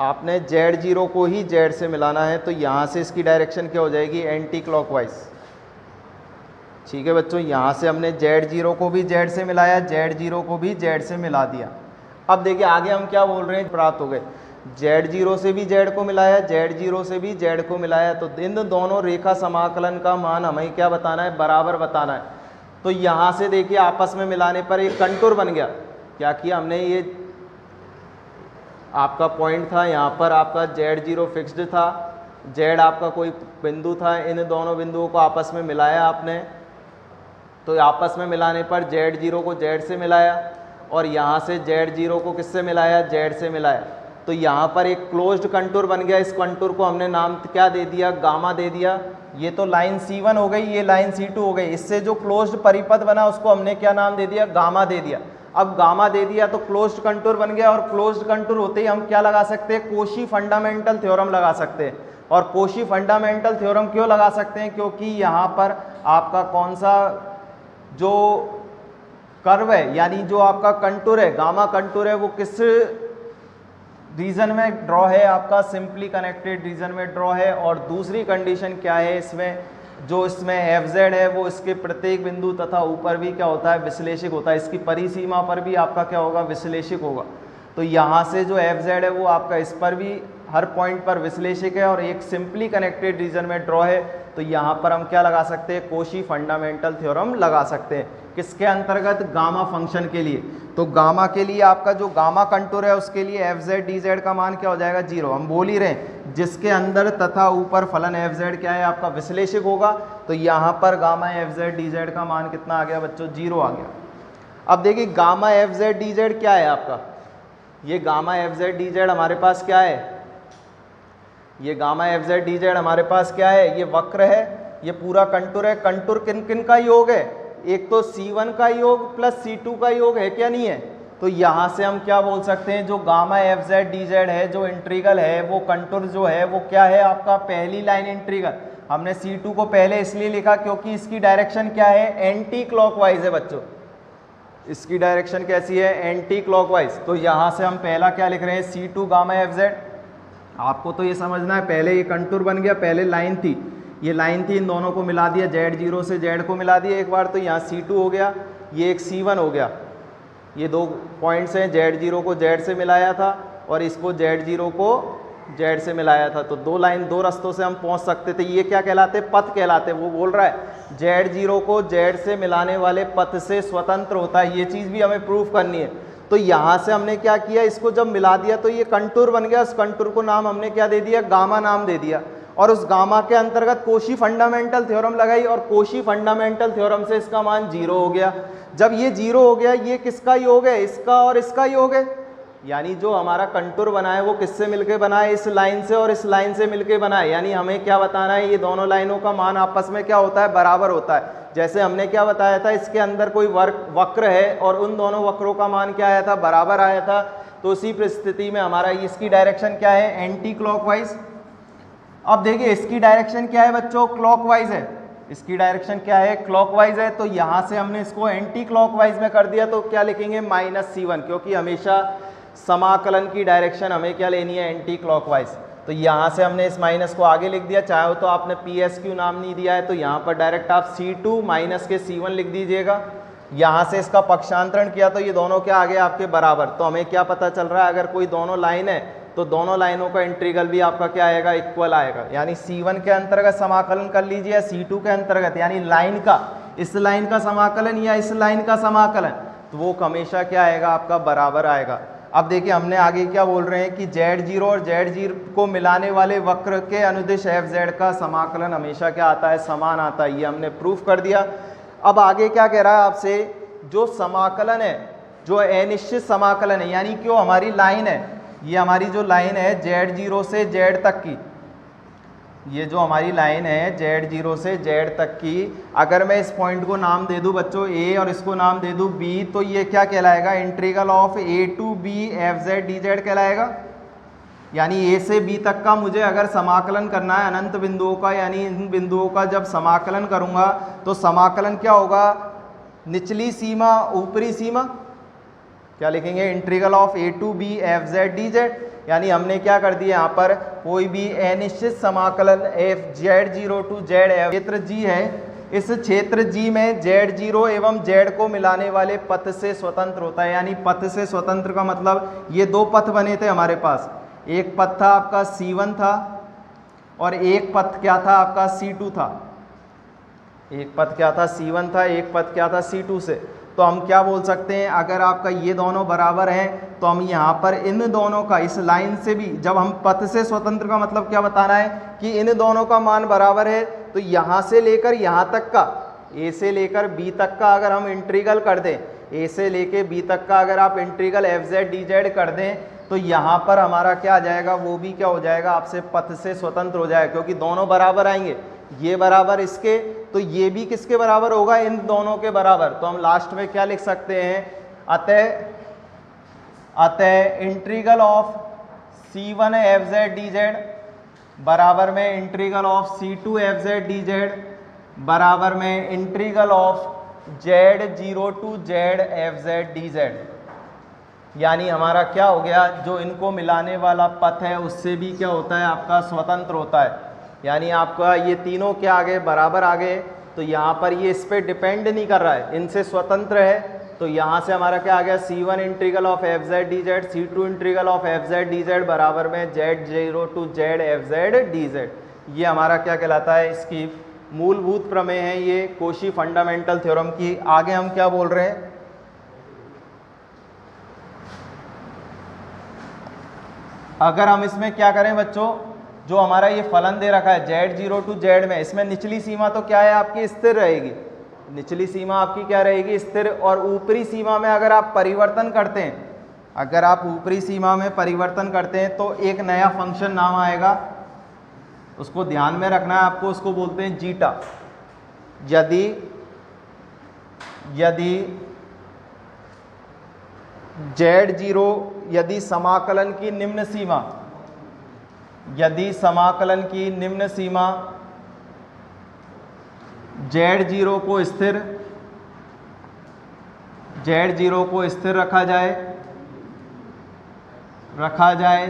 आपने Z0 को ही Z से मिलाना है, तो यहाँ से इसकी डायरेक्शन क्या हो जाएगी, एंटी क्लॉकवाइज। ठीक है बच्चों, यहाँ से हमने Z0 को भी Z से मिलाया, Z0 को भी Z से मिला दिया। अब देखिए आगे हम क्या बोल रहे हैं, प्राप्त हो गए, Z0 से भी Z को मिलाया, Z0 से भी Z को मिलाया, तो इन दोनों रेखा समाकलन का मान हमें क्या बताना है, बराबर बताना है। तो यहाँ से देखिए आपस में मिलाने पर एक कंटूर बन गया। क्या किया हमने, ये आपका पॉइंट था, यहाँ पर आपका Z0 फिक्स्ड था, Z आपका कोई बिंदु था, इन दोनों बिंदुओं को आपस में मिलाया आपने, तो आपस में मिलाने पर Z0 को Z से मिलाया और यहाँ से Z0 को किससे मिलाया, Z से मिलाया, तो यहाँ पर एक क्लोज्ड कंटूर बन गया। इस कंटूर को हमने नाम क्या दे दिया, गामा दे दिया। ये तो लाइन C1 हो गई, ये लाइन C2 हो गई, इससे जो क्लोज्ड परिपथ बना उसको हमने क्या नाम दे दिया, गामा दे दिया। अब गामा दे दिया तो क्लोज्ड कंटूर बन गया, और क्लोज्ड कंटूर होते ही हम क्या लगा सकते हैं, कोशी फंडामेंटल थ्योरम लगा सकते हैं। और कोशी फंडामेंटल थ्योरम क्यों लगा सकते हैं, क्योंकि यहाँ पर आपका कौन सा जो कर्व है, यानी जो आपका कंटूर है, गामा कंटूर है, वो किस रीजन में ड्रॉ है, आपका सिंपली कनेक्टेड रीजन में ड्रॉ है। और दूसरी कंडीशन क्या है इसमें, जो इसमें FZ है वो इसके प्रत्येक बिंदु तथा ऊपर भी क्या होता है, विश्लेषिक होता है, इसकी परिसीमा पर भी आपका क्या होगा, विश्लेषिक होगा। तो यहाँ से जो FZ है वो आपका इस पर भी हर पॉइंट पर विश्लेषिक है और एक सिंपली कनेक्टेड रीजन में ड्रॉ है, तो यहाँ पर हम क्या लगा सकते हैं, कोशी फंडामेंटल थ्योरम लगा सकते हैं। किसके अंतर्गत, गामा फंक्शन के लिए। तो गामा के लिए आपका जो गामा कंटूर है उसके लिए FZ DZ का मान क्या हो जाएगा, 0। हम बोल ही रहे हैं जिसके अंदर तथा ऊपर फलन FZ क्या है, आपका विश्लेषिक होगा, तो यहाँ पर गामा FZ DZ का मान कितना आ गया बच्चों, 0 आ गया। अब देखिए गामा FZ DZ क्या है आपका, ये गामा FZ DZ हमारे पास क्या है, ये गामा FZ DZ हमारे पास क्या है, ये वक्र है, ये पूरा कंटूर है। कंटूर किन किन का योग है, एक तो C1 का योग प्लस C2 का योग है, क्या नहीं है। तो यहाँ से हम क्या बोल सकते हैं, जो गामा FZ DZ है, जो इंट्रीगल है, वो कंटूर जो है वो क्या है आपका, पहली लाइन इंट्रीगल। हमने C2 को पहले इसलिए लिखा क्योंकि इसकी डायरेक्शन क्या है, एंटी क्लॉकवाइज है बच्चों, इसकी डायरेक्शन कैसी है, एंटी क्लॉकवाइज। तो यहाँ से हम पहला क्या लिख रहे हैं, C2 गामा FZ। आपको तो ये समझना है, पहले ये कंटूर बन गया, पहले लाइन थी, ये लाइन थी, इन दोनों को मिला दिया, Z0 से Z को मिला दिया एक बार, तो यहाँ C2 हो गया, ये एक C1 हो गया। ये दो पॉइंट्स हैं, Z0 को Z से मिलाया था और इसको Z0 को Z से मिलाया था, तो दो लाइन, दो रास्तों से हम पहुंच सकते थे। ये क्या कहलाते, पथ कहलाते। वो बोल रहा है Z0 को Z से मिलाने वाले पथ से स्वतंत्र होता है, ये चीज़ भी हमें प्रूफ करनी है। तो यहाँ से हमने क्या किया, इसको जब मिला दिया तो ये कंटूर बन गया, उस कंटूर को नाम हमने क्या दे दिया, गामा नाम दे दिया। और उस गामा के अंतर्गत कोशी फंडामेंटल थ्योरम लगाई और कोशी फंडामेंटल थ्योरम से इसका मान 0 हो गया। जब ये 0 हो गया, ये किसका योग है, इसका और इसका योग है, यानी जो हमारा कंटूर बना है वो किससे मिलके बना है, इस लाइन से और इस लाइन से मिलके बना है। यानी हमें क्या बताना है, ये दोनों लाइनों का मान आपस में क्या होता है, बराबर होता है। जैसे हमने क्या बताया था, इसके अंदर कोई वक्र है और उन दोनों वक्रों का मान क्या आया था, बराबर आया था। तो उसी परिस्थिति में हमारा इसकी डायरेक्शन क्या है, एंटी क्लॉकवाइज। अब देखिए इसकी डायरेक्शन क्या है बच्चों, क्लॉकवाइज है, इसकी डायरेक्शन क्या है, क्लॉकवाइज है। तो यहाँ से हमने इसको एंटी क्लॉकवाइज में कर दिया, तो क्या लिखेंगे, -C1, क्योंकि हमेशा समाकलन की डायरेक्शन हमें क्या लेनी है, एंटी क्लॉकवाइज। तो यहाँ से हमने इस माइनस को आगे लिख दिया, चाहे हो तो आपने PSQ नाम नहीं दिया है तो यहाँ पर डायरेक्ट आप C2 माइनस के C1 लिख दीजिएगा। यहाँ से इसका पक्षांतरण किया तो ये दोनों क्या आ गए आपके बराबर। तो हमें क्या पता चल रहा है, अगर कोई दोनों लाइन है तो दोनों लाइनों का इंटीग्रल भी आपका क्या आएगा, इक्वल आएगा। यानी C1 के अंतर्गत समाकलन कर लीजिए, C2 के अंतर्गत, यानी लाइन का, इस लाइन का समाकलन या इस लाइन का समाकलन, तो वो हमेशा क्या आएगा आपका, बराबर आएगा। अब देखिए हमने आगे क्या बोल रहे हैं कि Z0 और Z0 को मिलाने वाले वक्र के अनुदिश FZ का समाकलन हमेशा क्या आता है, समान आता है। ये हमने प्रूफ कर दिया। अब आगे क्या कह रहा है आपसे, जो समाकलन है, जो अनिश्चित समाकलन है, यानी कि वो हमारी लाइन है, ये हमारी जो लाइन है Z0 से Z तक की, ये जो हमारी लाइन है Z0 से Z तक की, अगर मैं इस पॉइंट को नाम दे दूं बच्चों A और इसको नाम दे दूं B, तो ये क्या कहलाएगा, integral of A to B FZ DZ कहलाएगा। यानी A से B तक का मुझे अगर समाकलन करना है अनंत बिंदुओं का, यानी इन बिंदुओं का जब समाकलन करूंगा तो समाकलन क्या होगा, निचली सीमा ऊपरी सीमा, क्या लिखेंगे, integral of A to B FZ DZ। यानी हमने क्या कर दिया, यहाँ पर कोई भी अनिश्चित समाकलन Z0 to Z, क्षेत्र G है, इस क्षेत्र G में Z0 एवं Z को मिलाने वाले पथ से स्वतंत्र होता है। यानी पथ से स्वतंत्र का मतलब, ये दो पथ बने थे हमारे पास, एक पथ था आपका C1 था और एक पथ क्या था आपका C2 था। एक पथ क्या था, C1 था, एक पथ क्या था, C2 से। तो हम क्या बोल सकते हैं, अगर आपका ये दोनों बराबर हैं तो हम यहाँ पर इन दोनों का इस लाइन से भी, जब हम पथ से स्वतंत्र का मतलब क्या बताना है कि इन दोनों का मान बराबर है, तो यहाँ से लेकर यहाँ तक का, ए से लेकर बी तक का अगर हम इंटीग्रल कर दें, ए से लेके बी तक का अगर आप integral F Z D Z कर दें, तो यहाँ पर हमारा क्या आ जाएगा, वो भी क्या हो जाएगा, आपसे पथ से स्वतंत्र हो जाएगा, क्योंकि दोनों बराबर आएंगे, ये बराबर इसके, तो ये भी किसके बराबर होगा, इन दोनों के बराबर। तो हम लास्ट में क्या लिख सकते हैं, अतः integral of C1 F Z D Z बराबर में integral of C2 F Z D Z बराबर में integral of Z0 to Z F Z D Z. यानी हमारा क्या हो गया, जो इनको मिलाने वाला पथ है उससे भी क्या होता है, आपका स्वतंत्र होता है। यानी आपका ये तीनों क्या आ गए, बराबर आ गए, तो यहाँ पर ये इस पर डिपेंड नहीं कर रहा है, इनसे स्वतंत्र है। तो यहाँ से हमारा क्या आ गया, C1 integral of F Z D Z, C2 integral of F Z D Z बराबर में Z0 to Z F Z D Z. ये हमारा क्या कहलाता है, इसकी मूलभूत प्रमेय है, ये कोशी फंडामेंटल थ्योरम की। आगे हम क्या बोल रहे हैं, अगर हम इसमें क्या करें बच्चों, जो हमारा ये फलन दे रखा है Z0 टू Z में, इसमें निचली सीमा तो क्या है आपकी, स्थिर रहेगी, निचली सीमा आपकी क्या रहेगी, स्थिर। और ऊपरी सीमा में अगर आप परिवर्तन करते हैं, अगर आप ऊपरी सीमा में परिवर्तन करते हैं तो एक नया फंक्शन नाम आएगा, उसको ध्यान में रखना है आपको, उसको बोलते हैं जीटा। यदि Z0 यदि समाकलन की निम्न सीमा, यदि समाकलन की निम्न सीमा Z0 को स्थिर, Z0 को स्थिर रखा जाए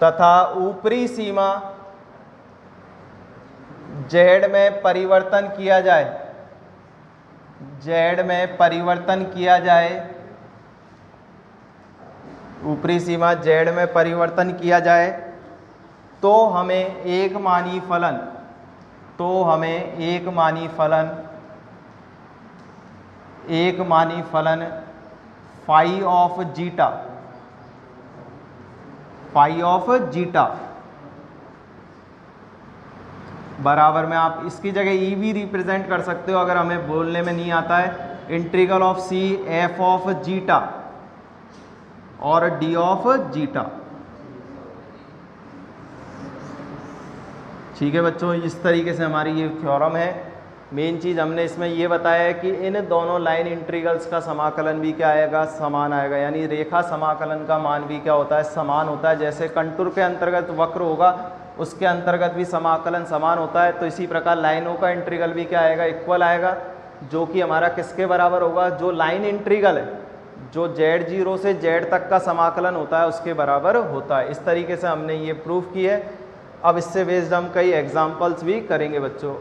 तथा ऊपरी सीमा Z में परिवर्तन किया जाए, Z में परिवर्तन किया जाए, ऊपरी सीमा Z में परिवर्तन किया जाए, तो हमें एक मानी फलन फाई ऑफ जीटा बराबर में, आप इसकी जगह ई भी रिप्रेजेंट कर सकते हो अगर हमें बोलने में नहीं आता है, integral of C F of zeta और डी ऑफ जीटा। ठीक है बच्चों, इस तरीके से हमारी ये थ्योरम है। मेन चीज़ हमने इसमें ये बताया है कि इन दोनों लाइन इंटीग्रल्स का समाकलन भी क्या आएगा, समान आएगा। यानी रेखा समाकलन का मान भी क्या होता है, समान होता है। जैसे कंटूर के अंतर्गत वक्र होगा उसके अंतर्गत भी समाकलन समान होता है, तो इसी प्रकार लाइनों का इंटीग्रल भी क्या आएगा, इक्वल आएगा, जो कि हमारा किसके बराबर होगा, जो लाइन इंटीग्रल है, जो Z0 से Z तक का समाकलन होता है उसके बराबर होता है। इस तरीके से हमने ये प्रूफ की है। अब इससे बेस्ड हम कई एग्जाम्पल्स भी करेंगे बच्चों।